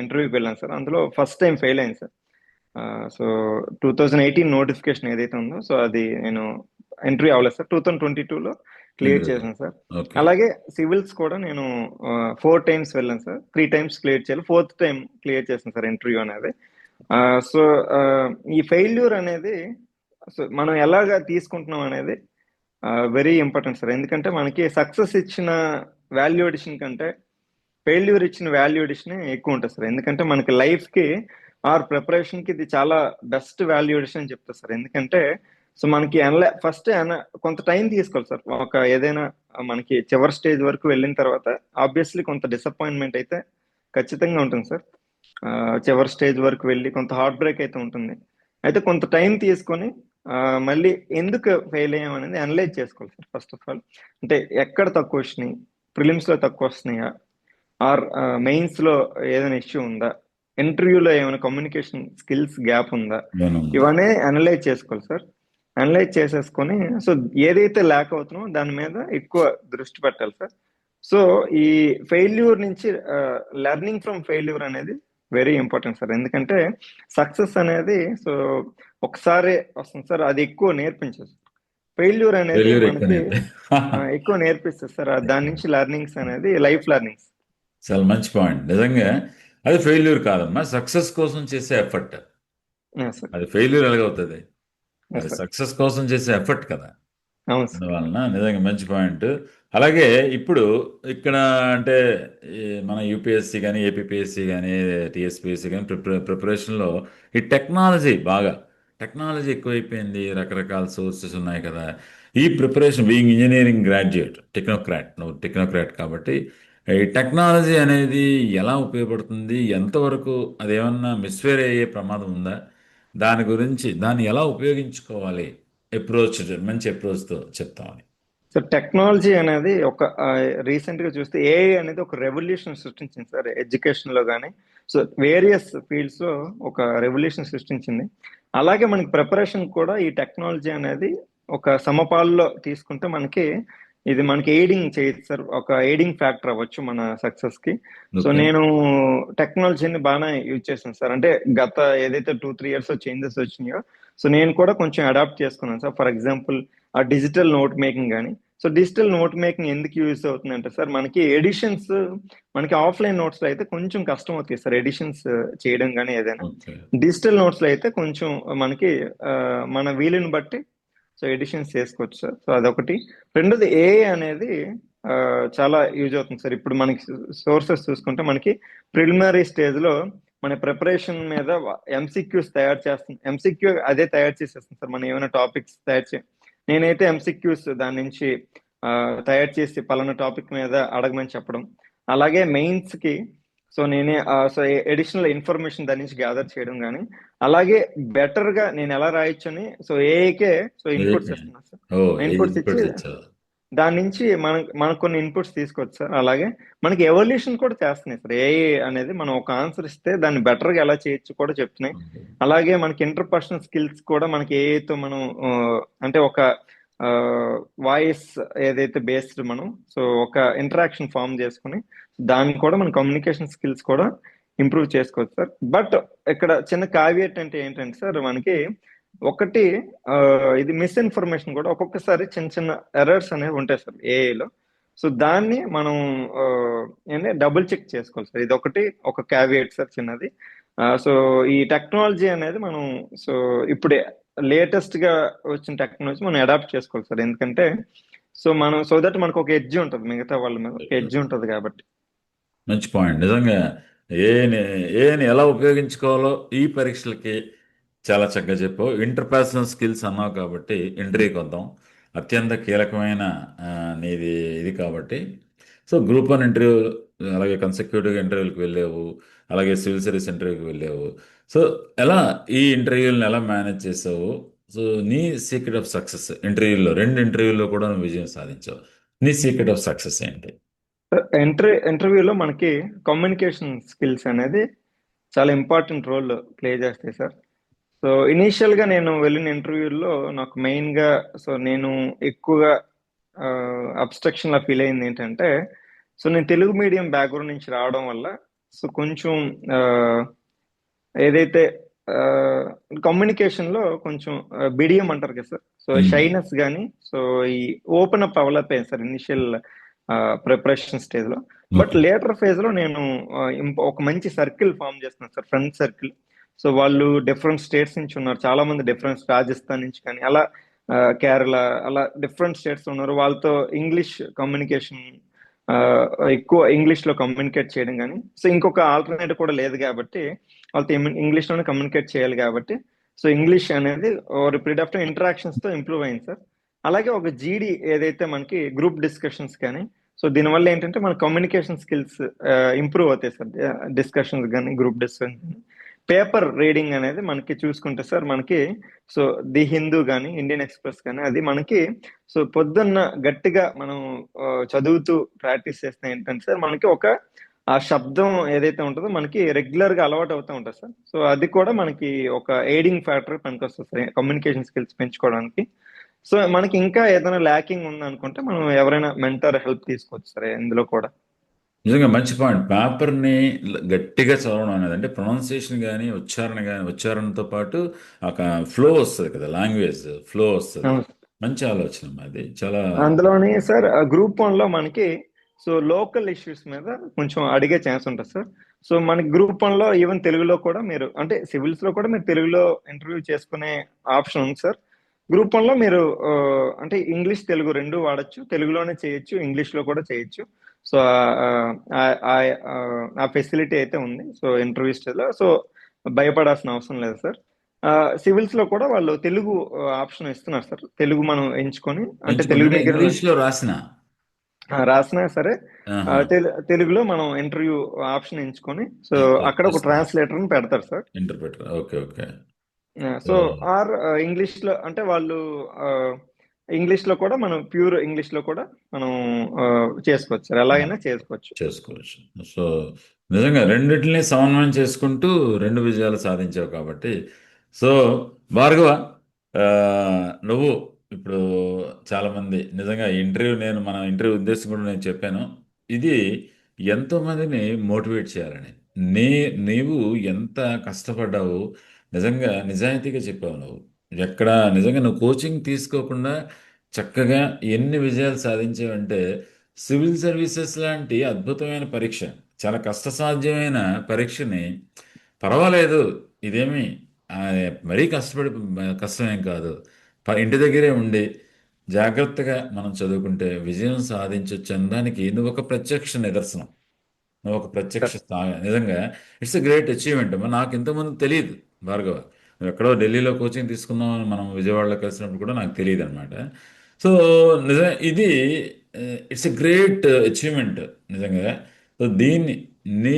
ఇంటర్వ్యూకి వెళ్ళాను సార్. అందులో ఫస్ట్ టైం ఫెయిల్ అయింది సార్. సో 2018 నోటిఫికేషన్ ఏదైతే ఉందో సో అది నేను ఎంట్రీ అవ్వలేదు సార్. 2022లో క్లియర్ చేశాను సార్. అలాగే సివిల్స్ కూడా నేను 4 times వెళ్ళాను సార్. 3 times క్లియర్ చేయాలి, 4th time క్లియర్ చేశాను సార్ ఇంటర్వ్యూ అనేది. సో ఈ ఫెయిల్యూర్ అనేది సో మనం ఎలాగా తీసుకుంటున్నాం అనేది వెరీ ఇంపార్టెంట్ సార్. ఎందుకంటే మనకి సక్సెస్ ఇచ్చిన వాల్యూ అడిషన్ కంటే ఫెయిల్యూర్ ఇచ్చిన వాల్యూ ఎడిషన్ ఎక్కువ ఉంటుంది సార్. ఎందుకంటే మనకి లైఫ్కి ఆర్ ప్రిపరేషన్కి ఇది చాలా బెస్ట్ వాల్యూ ఎడిషన్ అని చెప్తారు సార్. ఎందుకంటే సో మనకి ఫస్ట్ కొంత టైం తీసుకోవాలి సార్. ఒక ఏదైనా మనకి చివరి స్టేజ్ వరకు వెళ్ళిన తర్వాత ఆబ్వియస్లీ కొంత డిసప్పాయింట్మెంట్ అయితే ఖచ్చితంగా ఉంటుంది సార్. చివరి స్టేజ్ వరకు వెళ్ళి కొంత హార్ట్ బ్రేక్ అయితే ఉంటుంది. అయితే కొంత టైం తీసుకొని మళ్ళీ ఎందుకు ఫెయిల్ అయ్యాం అనేది అనలైజ్ చేసుకోవాలి సార్. ఫస్ట్ ఆఫ్ ఆల్ అంటే ఎక్కడ తక్కువ వచ్చినాయి, ప్రిలిమ్స్ లో తక్కువ వస్తున్నాయా, ఆర్ మెయిన్స్ లో ఏదైనా ఇష్యూ ఉందా, ఇంటర్వ్యూలో ఏమైనా కమ్యూనికేషన్ స్కిల్స్ గ్యాప్ ఉందా, ఇవన్నీ అనలైజ్ చేసుకోవాలి సార్. అనలైజ్ చేసేసుకొని సో ఏదైతే ల్యాక్ అవుతుందో దాని మీద ఎక్కువ దృష్టి పెట్టాలి సార్. సో ఈ ఫెయిల్యూర్ నుంచి లెర్నింగ్ ఫ్రమ్ ఫెయిల్యూర్ అనేది వెరీ ఇంపార్టెంట్ సార్. ఎందుకంటే సక్సెస్ అనేది సో ఒకసారి వస్తుంది సార్, అది ఎక్కువ నేర్పించదు. ఫెయిల్యూర్ అనేది మనకి ఎక్కువ నేర్పిస్తుంది సార్. దాని నుంచి లెర్నింగ్స్ అనేది లైఫ్ లెర్నింగ్స్. చాలా మంచి పాయింట్. నిజంగా అది ఫెయిల్యూర్ కాదమ్మా, సక్సెస్ కోసం చేసే ఎఫర్ట్. అది ఫెయిల్యూర్ ఎలాగవుతుంది? అది సక్సెస్ కోసం చేసే ఎఫర్ట్ కదా. అందువలన నిజంగా మంచి పాయింట్. అలాగే ఇప్పుడు ఇక్కడ అంటే మన యూపీఎస్సీ కానీ, ఏపీపీఎస్సీ కానీ, టీఎస్పీఎస్సీ కానీ ప్రిపరేషన్లో ఈ టెక్నాలజీ ఎక్కువైపోయింది. రకరకాల సోర్సెస్ ఉన్నాయి కదా. ఈ ప్రిపరేషన్ బీయింగ్ ఇంజనీరింగ్ గ్రాడ్యుయేట్, నువ్వు టెక్నోక్రాట్ కాబట్టి ఈ టెక్నాలజీ అనేది ఎలా ఉపయోగపడుతుంది, ఎంతవరకు అదేమన్నా మిస్ఫేర్ అయ్యే ప్రమాదం ఉందా, దాని గురించి దాన్ని ఎలా ఉపయోగించుకోవాలి, మంచి అప్రోచ్తో చెప్తామని. సో టెక్నాలజీ అనేది ఒక రీసెంట్ గా చూస్తే ఏఐ అనేది ఒక రెవల్యూషన్ సృష్టించింది సార్ ఎడ్యుకేషన్ లో కానీ. సో వేరియస్ ఫీల్డ్స్ లో ఒక రెవల్యూషన్ సృష్టించింది. అలాగే మనకి ప్రిపరేషన్ కూడా ఈ టెక్నాలజీ అనేది ఒక సమపాల్లో తీసుకుంటే ఇది మనకి ఎయిడింగ్ చేయొచ్చు సార్. ఒక ఎయిడింగ్ ఫ్యాక్టర్ అవ్వచ్చు మన సక్సెస్ కి. సో నేను టెక్నాలజీని బాగా యూజ్ చేశాను సార్. అంటే గత ఏదైతే 2-3 years చేంజెస్ వచ్చినాయో సో నేను కూడా కొంచెం అడాప్ట్ చేసుకున్నాను సార్. ఫర్ ఎగ్జాంపుల్ ఆ డిజిటల్ నోట్ మేకింగ్ కానీ. సో డిజిటల్ నోట్ మేకింగ్ ఎందుకు యూజ్ అవుతుందంటే సార్ మనకి ఎడిషన్స్ మనకి ఆఫ్లైన్ నోట్స్ లో అయితే కొంచెం కష్టం అవుతాయి సార్ ఎడిషన్స్ చేయడం కానీ ఏదైనా. డిజిటల్ నోట్స్ లో అయితే కొంచెం మనకి మన వీలుని బట్టి సో ఎడిషన్స్ చేసుకోవచ్చు సార్. సో అదొకటి. రెండోది ఏఐ అనేది చాలా యూజ్ అవుతుంది సార్. ఇప్పుడు మనకి సోర్సెస్ చూసుకుంటే మనకి ప్రిలిమినరీ స్టేజ్ లో మన ప్రిపరేషన్ మీద ఎంసీక్యూస్ తయారు చేస్తుంది. ఎంసీక్యూ అదే తయారు చేసేస్తుంది సార్. మనం ఏమైనా టాపిక్స్ నేనైతే ఎంసీక్యూస్ దాని నుంచి తయారు చేసి పలానా టాపిక్ మీద అడగమని చెప్పడం. అలాగే మెయిన్స్ కి సో నేనే సో అడిషనల్ ఇన్ఫర్మేషన్ దాని నుంచి గ్యాదర్ చేయడం కానీ, అలాగే బెటర్ గా నేను ఎలా రాయొచ్చు అని సో ఏఐకే సో ఇన్పుట్స్ ఇస్తున్నాను సార్. ఇన్పుట్స్ ఇచ్చి దాని నుంచి మనకు కొన్ని ఇన్పుట్స్ తీసుకోవచ్చు సార్. అలాగే మనకి ఎవల్యూషన్ కూడా చేస్తున్నాయి సార్. ఏఐ అనేది మనం ఒక ఆన్సర్ ఇస్తే దాన్ని బెటర్ గా ఎలా చేయొచ్చు కూడా చెప్తున్నాయి. అలాగే మనకి ఇంటర్పర్సనల్ స్కిల్స్ కూడా మనకి ఏఐతో మనం అంటే ఒక వాయిస్ ఏదైతే బేస్డ్ మనం సో ఒక ఇంటరాక్షన్ ఫామ్ చేసుకుని దాన్ని కూడా మన కమ్యూనికేషన్ స్కిల్స్ కూడా ఇంప్రూవ్ చేసుకోవచ్చు సార్. బట్ ఇక్కడ చిన్న కావియేట్ అంటే ఏంటంటే సార్ మనకి ఒకటి ఇది మిస్ఇన్ఫర్మేషన్ కూడా ఒక్కొక్కసారి చిన్న చిన్న ఎర్రర్స్ అనేవి ఉంటాయి సార్ ఏఐలో. సో దాన్ని మనం డబుల్ చెక్ చేసుకోవాలి సార్. ఇది ఒక క్యావియేట్ సార్ చిన్నది. సో ఈ టెక్నాలజీ అనేది మనం సో ఇప్పుడే లేటెస్ట్ గా వచ్చిన టెక్నాలజీ మనం అడాప్ట్ చేసుకోవాలి సార్. ఎందుకంటే సో దట్ మనకు ఒక ఎడ్జ్ ఉంటుంది, మిగతా వాళ్ళ మీద ఒక ఎడ్జ్ ఉంటుంది కాబట్టి. మంచి పాయింట్. నిజంగా ఏని ఎలా ఉపయోగించుకోవాలో ఈ పరీక్షలకి చాలా చక్కగా చెప్పావు. ఇంటర్పర్సనల్ స్కిల్స్ అన్నావు కాబట్టి ఇంటర్వ్యూకి వద్దాం. అత్యంత కీలకమైన నీది ఇది కాబట్టి. సో గ్రూప్ 1 ఇంటర్వ్యూ, అలాగే కన్సెక్యూటివ్గా ఇంటర్వ్యూకి వెళ్ళావు, అలాగే సివిల్ సర్వీస్ ఇంటర్వ్యూకి వెళ్ళావు. సో ఈ ఇంటర్వ్యూలను ఎలా మేనేజ్ చేసావు? సో నీ సీక్రెట్ ఆఫ్ సక్సెస్ ఇంటర్వ్యూలో 2 ఇంటర్వ్యూల్లో కూడా నువ్వు విజయం సాధించావు. నీ సీక్రెట్ ఆఫ్ సక్సెస్ ఏంటి? ఇంటర్వ్యూలో మనకి కమ్యూనికేషన్ స్కిల్స్ అనేది చాలా ఇంపార్టెంట్ రోల్ ప్లే చేస్తాయి సార్. సో ఇనీషియల్ గా నేను వెళ్ళిన ఇంటర్వ్యూల్లో నాకు మెయిన్ గా సో నేను ఎక్కువగా అబ్స్ట్రక్షన్ లా ఫీల్ అయింది ఏంటంటే సో నేను తెలుగు మీడియం బ్యాక్గ్రౌండ్ నుంచి రావడం వల్ల సో కొంచెం ఏదైతే కమ్యూనికేషన్ లో కొంచెం బిడియం అంటారు కదా సార్. సో షైనెస్ కానీ సో ఈ ఓపెన్ అప్ అవ్వలేకపోయాను సార్ ఇనిషియల్ ప్రిపరేషన్ స్టేజ్ లో. బట్ లేటర్ ఫేజ్ లో నేను ఒక మంచి సర్కిల్ ఫామ్ చేస్తున్నాను సార్, ఫ్రెండ్ సర్కిల్. సో వాళ్ళు డిఫరెంట్ స్టేట్స్ నుంచి ఉన్నారు, చాలా మంది డిఫరెంట్ రాజస్థాన్ నుంచి కానీ అలా కేరళ అలా డిఫరెంట్ స్టేట్స్ ఉన్నారు. వాళ్ళతో ఇంగ్లీష్ కమ్యూనికేషన్ ఆ, ఎక్కువ ఇంగ్లీష్లో కమ్యూనికేట్ చేయడం కానీ, సో ఇంకొక ఆల్టర్నేటివ్ కూడా లేదు కాబట్టి వాళ్ళతో ఇంగ్లీష్లోనే కమ్యూనికేట్ చేయాలి కాబట్టి, సో ఇంగ్లీష్ అనేది ఓవర్ పీరియడ్ ఆఫ్ టైం ఇంటరాక్షన్స్తో ఇంప్రూవ్ అయింది సార్. అలాగే ఒక జీడీ ఏదైతే మనకి గ్రూప్ డిస్కషన్స్ కానీ, సో దీనివల్ల ఏంటంటే మన కమ్యూనికేషన్ స్కిల్స్ ఇంప్రూవ్ అవుతాయి సార్. డిస్కషన్స్ కానీ, గ్రూప్ డిస్కషన్ కానీ. పేపర్ రీడింగ్ అనేది మనకి చూసుకుంటే సార్, మనకి సో ది హిందూ కానీ, ఇండియన్ ఎక్స్ప్రెస్ కానీ, అది మనకి సో పొద్దున్న గట్టిగా మనం చదువుతూ ప్రాక్టీస్ చేస్తే ఏంటంటే సార్, మనకి ఒక ఆ శబ్దం ఏదైతే ఉంటుందో మనకి రెగ్యులర్ గా అలవాటు అవుతూ ఉంటుంది సార్. సో అది కూడా మనకి ఒక ఎయిడింగ్ ఫ్యాక్టర్ పనికొస్తుంది సార్ కమ్యూనికేషన్ స్కిల్స్ పెంచుకోవడానికి. సో మనకి ఇంకా ఏదైనా ల్యాకింగ్ ఉందనుకుంటే మనం ఎవరైనా మెంటర్ హెల్ప్ తీసుకోవచ్చు సార్ ఇందులో కూడా. నిజంగా మంచి పాయింట్. పేపర్ని గట్టిగా చదవడం అనేది అంటే ప్రొనౌన్సియేషన్ కానీ ఉచ్చారణ కానీ ఉచ్చారణతో పాటు ఒక ఫ్లో వస్తుంది కదా, లాంగ్వేజ్ ఫ్లో వస్తుంది. అవును. మంచి ఆలోచన అది చాలా. అందులోని సార్ గ్రూప్ వన్ లో మనకి సో లోకల్ ఇష్యూస్ మీద కొంచెం అడిగే ఛాన్స్ ఉంటుంది సార్. సో మనకి గ్రూప్ వన్ లో ఈవెన్ తెలుగులో కూడా మీరు అంటే సివిల్స్ లో కూడా మీరు తెలుగులో ఇంటర్వ్యూ చేసుకునే ఆప్షన్ ఉంది సార్. గ్రూప్ వన్ లో మీరు అంటే ఇంగ్లీష్ తెలుగు రెండు వాడచ్చు, తెలుగులోనే చేయొచ్చు, ఇంగ్లీష్ లో కూడా చేయొచ్చు. సో ఆ ఫెసిలిటీ అయితే ఉంది సో ఇంటర్వ్యూస్ లో. సో భయపడాల్సిన అవసరం లేదు సార్. సివిల్స్ లో కూడా వాళ్ళు తెలుగు ఆప్షన్ ఇస్తున్నారు సార్. తెలుగు మనం ఎంచుకొని అంటే ఎంచుకోండి తెలుగు అంటే దగ్గర ఇంగ్లీష్లో రాసిన. రాసినా సరే ఆహా. తెలుగులో మనం ఇంటర్వ్యూ ఆప్షన్ ఎంచుకొని సో అక్కడ ఒక ట్రాన్స్లేటర్ పెడతారు సార్. Interpreter. Okay okay. So or English లో అంటే వాళ్ళు ఇంగ్లీష్ లో కూడా మనం ప్యూర్ ఇంగ్లీష్ లో కూడా మనం చేసుకోవచ్చు సార్, ఎలాగైనా చేసుకోవచ్చు. చేసుకోవచ్చు. సో నిజంగా రెండింటిని సమన్వయం చేసుకుంటూ రెండు విజయాలు సాధించావు కాబట్టి. సో భార్గవ, ఆ, నువ్వు ఇప్పుడు చాలామంది నిజంగా ఇంటర్వ్యూ మన ఇంటర్వ్యూ ఉద్దేశం కూడా నేను చెప్పాను, ఇది ఎంతోమందిని మోటివేట్ చేయాలని. నీ నీవు ఎంత కష్టపడ్డావు, నిజంగా నిజాయితీగా చెప్పావు నువ్వు. ఎక్కడ నిజంగా నువ్వు కోచింగ్ తీసుకోకుండా చక్కగా ఎన్ని విజయాలు సాధించావంటే, సివిల్ సర్వీసెస్ లాంటి అద్భుతమైన పరీక్ష, చాలా కష్టసాధ్యమైన పరీక్షని పర్వాలేదు, ఇదేమి ఆ, మరీ కష్టమేం కాదు, ఇంటి దగ్గరే ఉండి జాగ్రత్తగా మనం చదువుకుంటే విజయం సాధించవచ్చు అనడానికి నువ్వు ఒక ప్రత్యక్ష నిదర్శనం. నువ్వు ఒక ప్రత్యక్ష నిజంగా ఇట్స్ ఎ గ్రేట్ అచీవ్మెంట్. నాకు ఇంతకుముందు తెలియదు భార్గవ, నువ్వు ఎక్కడో ఢిల్లీలో కోచింగ్ తీసుకున్నావు అని మనం విజయవాడలో కలిసినప్పుడు కూడా నాకు తెలియదు అనమాట. సో నిజంగా ఇది ఇట్స్ ఎ గ్రేట్ అచీవ్మెంట్ నిజంగా. సో దీన్ని నీ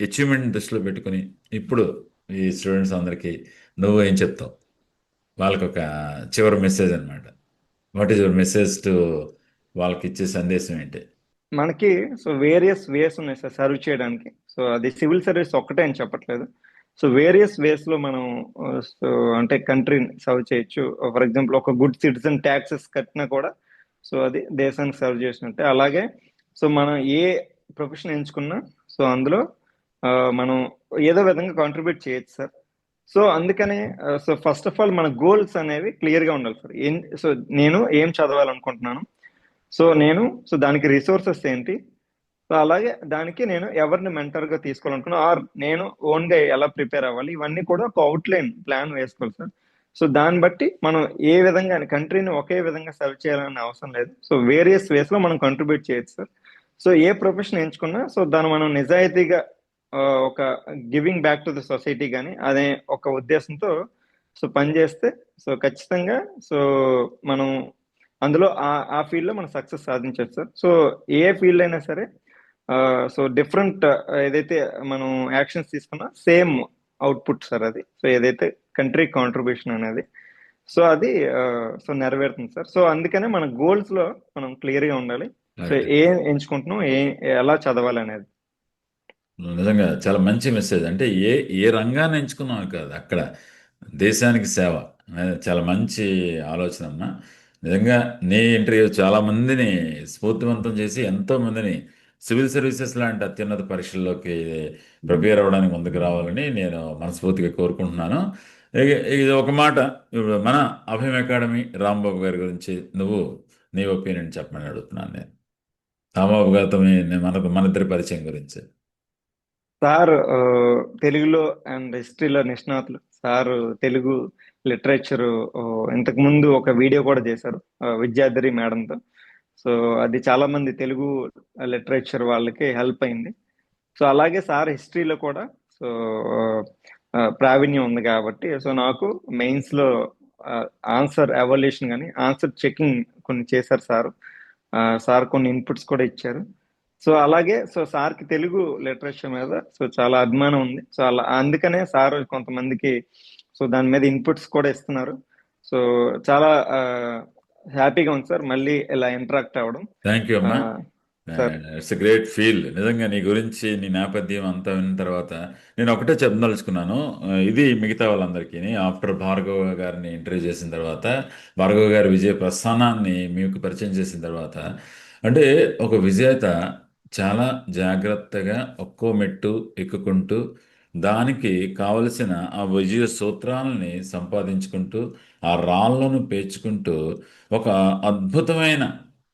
అచీవ్మెంట్ దృష్టిలో పెట్టుకుని ఇప్పుడు ఈ స్టూడెంట్స్ అందరికీ నువ్వు ఏం చెప్తావు? వాళ్ళకి ఒక చివరి మెసేజ్ అనమాట. What is your message to వాళ్ళకి ఇచ్చే సందేశం ఏంటి? మనకి సో వేరియస్ వేస్ ఉన్నాయి సార్ సర్వ్ చేయడానికి. సో అది సివిల్ సర్వీస్ ఒక్కటే అని చెప్పట్లేదు. సో వేరియస్ వేస్ లో మనం సో అంటే కంట్రీని సర్వ్ చేయొచ్చు. ఫర్ ఎగ్జాంపుల్ ఒక గుడ్ సిటిజన్ ట్యాక్సెస్ కట్టినా కూడా సో అది దేశానికి సర్వ్ చేసినట్టే. అలాగే సో మనం ఏ ప్రొఫెషన్ ఎంచుకున్నా సో అందులో మనం ఏదో విధంగా కాంట్రిబ్యూట్ చేయొచ్చు సార్. సో అందుకనే సో ఫస్ట్ ఆఫ్ ఆల్ మన గోల్స్ అనేవి క్లియర్ గా ఉండాలి సార్. సో నేను ఏం చదవాలనుకుంటున్నాను, సో దానికి రిసోర్సెస్ ఏంటి, సో అలాగే దానికి నేను ఎవరిని మెంటర్ గా తీసుకోవాలనుకున్నా ఆర్ నేను ఓన్ గా ఎలా ప్రిపేర్ అవ్వాలి, ఇవన్నీ కూడా ఒక అవుట్లైన్ ప్లాన్ వేసుకోవాలి సార్. సో దాన్ని బట్టి మనం ఏ విధంగా కంట్రీని ఒకే విధంగా సర్వ్ చేయాలనే అవసరం లేదు. సో వేరియస్ వేస్ లో మనం కంట్రిబ్యూట్ చేయొచ్చు సార్. సో ఏ ప్రొఫెషన్ ఎంచుకున్నా సో దాన్ని మనం నిజాయితీగా ఒక giving back to the society కానీ అదే ఒక ఉద్దేశంతో సో పనిచేస్తే సో ఖచ్చితంగా సో మనం అందులో ఆ ఫీల్డ్ లో మనం సక్సెస్ సాధించవచ్చు సార్. సో ఏ ఫీల్డ్ అయినా సరే సో డిఫరెంట్ ఏదైతే మనం యాక్షన్స్ తీసుకున్నా సేమ్ అవుట్పుట్ సార్ అది. సో ఏదైతే కంట్రీ కాంట్రిబ్యూషన్ అనేది సో అది సో నెరవేరుతుంది సార్. సో అందుకనే మన గోల్స్ లో మనం క్లియర్ గా ఉండాలి. సో ఏం ఎంచుకుంటున్నాం, ఎలా చదవాలి అనేది. నిజంగా చాలా మంచి మెసేజ్. అంటే ఏ ఏ రంగాన్ని ఎంచుకున్నావు కాదు, అక్కడ దేశానికి సేవ అనేది చాలా మంచి ఆలోచన అన్న. నిజంగా నీ ఇంటర్వ్యూ చాలా మందిని స్ఫూర్తివంతం చేసి ఎంతో మందిని సివిల్ సర్వీసెస్ లాంటి అత్యున్నత పరీక్షల్లోకి ప్రిపేర్ అవ్వడానికి ముందుకు రావాలని నేను మనస్ఫూర్తిగా కోరుకుంటున్నాను. ఇది ఒక మాట. ఇప్పుడు మన అభయం అకాడమీ రాంబాబు గారి గురించి నువ్వు నీ ఒపీనియన్ చెప్పమని అడుగుతున్నాను నేను. రాంబాబు గారితో మన ఇద్దరి పరిచయం గురించి. సార్ తెలుగులో అండ్ హిస్టరీలో నిష్ణాతులు సార్. తెలుగు లిటరేచర్ ఇంతకు ముందు ఒక వీడియో కూడా చేశారు విద్యాధరి మేడంతో. సో అది చాలా మంది తెలుగు లిటరేచర్ వాళ్ళకి హెల్ప్ అయింది. సో అలాగే సార్ హిస్టరీలో కూడా సో ప్రావీణ్యం ఉంది కాబట్టి సో నాకు మెయిన్స్ లో ఆన్సర్ ఎవాల్యుయేషన్ కానీ ఆన్సర్ చెకింగ్ కొన్ని చేశారు సార్. సార్ కొన్ని ఇన్పుట్స్ కూడా ఇచ్చారు. సో అలాగే సో సార్కి తెలుగు లిటరేచర్ మీద సో చాలా అభిమానం ఉంది. సో అలా అందుకనే సార్ కొంతమందికి సో దాని మీద ఇన్పుట్స్ కూడా ఇస్తున్నారు. సో చాలా హ్యాపీగా ఉంది సార్ మళ్ళీ ఇలా ఇంటరాక్ట్ అవ్వడం. థ్యాంక్ యూ అమ్మా. Sir it's a great feel. నిజంగా నీ గురించి నీ నేపథ్యం అంతా విన్న తర్వాత నేను ఒకటే చెప్పదలుచుకున్నాను. ఇది మిగతా వాళ్ళందరికీ ఆఫ్టర్ భార్గవ గారిని ఇంటర్వ్యూ చేసిన తర్వాత, భార్గవ గారి విజయ ప్రస్థానాన్ని మీకు పరిచయం చేసిన తర్వాత, అంటే ఒక విజేత చాలా జాగ్రత్తగా ఒక్కో మెట్టు ఎక్కుకుంటూ దానికి కావలసిన ఆ విజయ సూత్రాలని సంపాదించుకుంటూ ఆ రాళ్లను పేర్చుకుంటూ ఒక అద్భుతమైన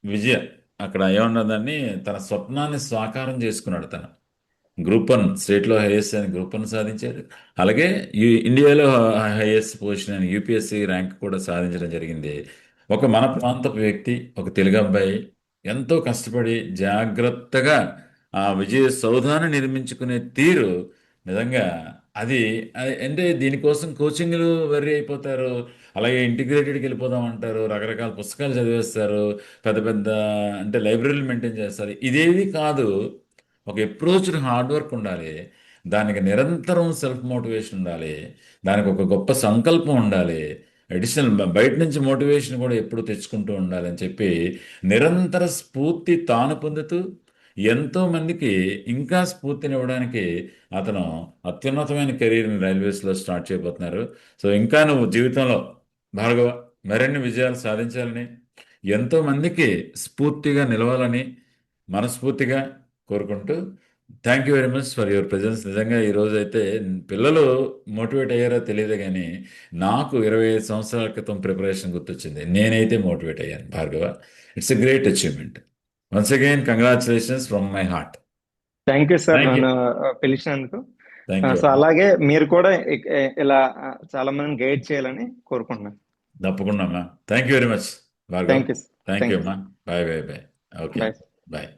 విజయ, అక్కడ ఏమన్నదాన్ని తన స్వప్నాన్ని సాకారం చేసుకున్నాడు. తను గ్రూప్ వన్ స్టేట్లో హైయెస్ట్ అని గ్రూప్ వన్ సాధించాడు. అలాగే ఇండియాలో హైయెస్ట్ పొజిషన్ అని యూపీఎస్సీ ర్యాంక్ కూడా సాధించడం జరిగింది. ఒక మన ప్రాంతపు వ్యక్తి, ఒక తెలుగు అబ్బాయి ఎంతో కష్టపడి జాగ్రత్తగా ఆ విజయ సౌధాన్ని నిర్మించుకునే తీరు నిజంగా అది అంటే దీనికోసం కోచింగ్లు వెర్రీ అయిపోతారు. అలాగే ఇంటిగ్రేటెడ్కి వెళ్ళిపోదాం అంటారు, రకరకాల పుస్తకాలు చదివేస్తారు, పెద్ద పెద్ద అంటే లైబ్రరీలు మెయింటైన్ చేస్తారు. ఇదేవి కాదు. ఒక అప్రోచ్డ్ హార్డ్ వర్క్ ఉండాలి, దానికి నిరంతరం సెల్ఫ్ మోటివేషన్ ఉండాలి, దానికి ఒక గొప్ప సంకల్పం ఉండాలి, అడిషనల్ బయట నుంచి మోటివేషన్ కూడా ఎప్పుడు తెచ్చుకుంటూ ఉండాలి అని చెప్పి నిరంతర స్ఫూర్తి తాను పొందుతూ ఎంతో మందికి ఇంకా స్ఫూర్తినివ్వడానికి అతను అత్యున్నతమైన కెరీర్ని రైల్వేస్లో స్టార్ట్ చేయబోతున్నారు. సో ఇంకా నువ్వు జీవితంలో భార్గవ మరిన్ని విజయాలు సాధించాలని, ఎంతో మందికి స్ఫూర్తిగా నిలవాలని మనస్ఫూర్తిగా కోరుకుంటూ, thank you very much for your presence. నిజంగా ఈరోజు అయితే పిల్లలు మోటివేట్ అయ్యారో తెలియదు కానీ నాకు 25 సంవత్సరాల క్రితం ప్రిపరేషన్ గుర్తొచ్చింది. నేనైతే మోటివేట్ అయ్యాను Bhargava. It's a great achievement. Once again congratulations from my heart. Thank you sir thank you. నన్ను పిలిచినందుకు. థ్యాంక్ యూ సో అమ్మా. అలాగే మీరు కూడా ఇలా చాలా మందిని గైడ్ చేయాలని కోరుకుంటున్నాను. తప్పకుండా అమ్మా. Thank you very much Bhargav. Thank you thank you thank you అమ్మా. Bye bye bye. Okay. Bye. Bye.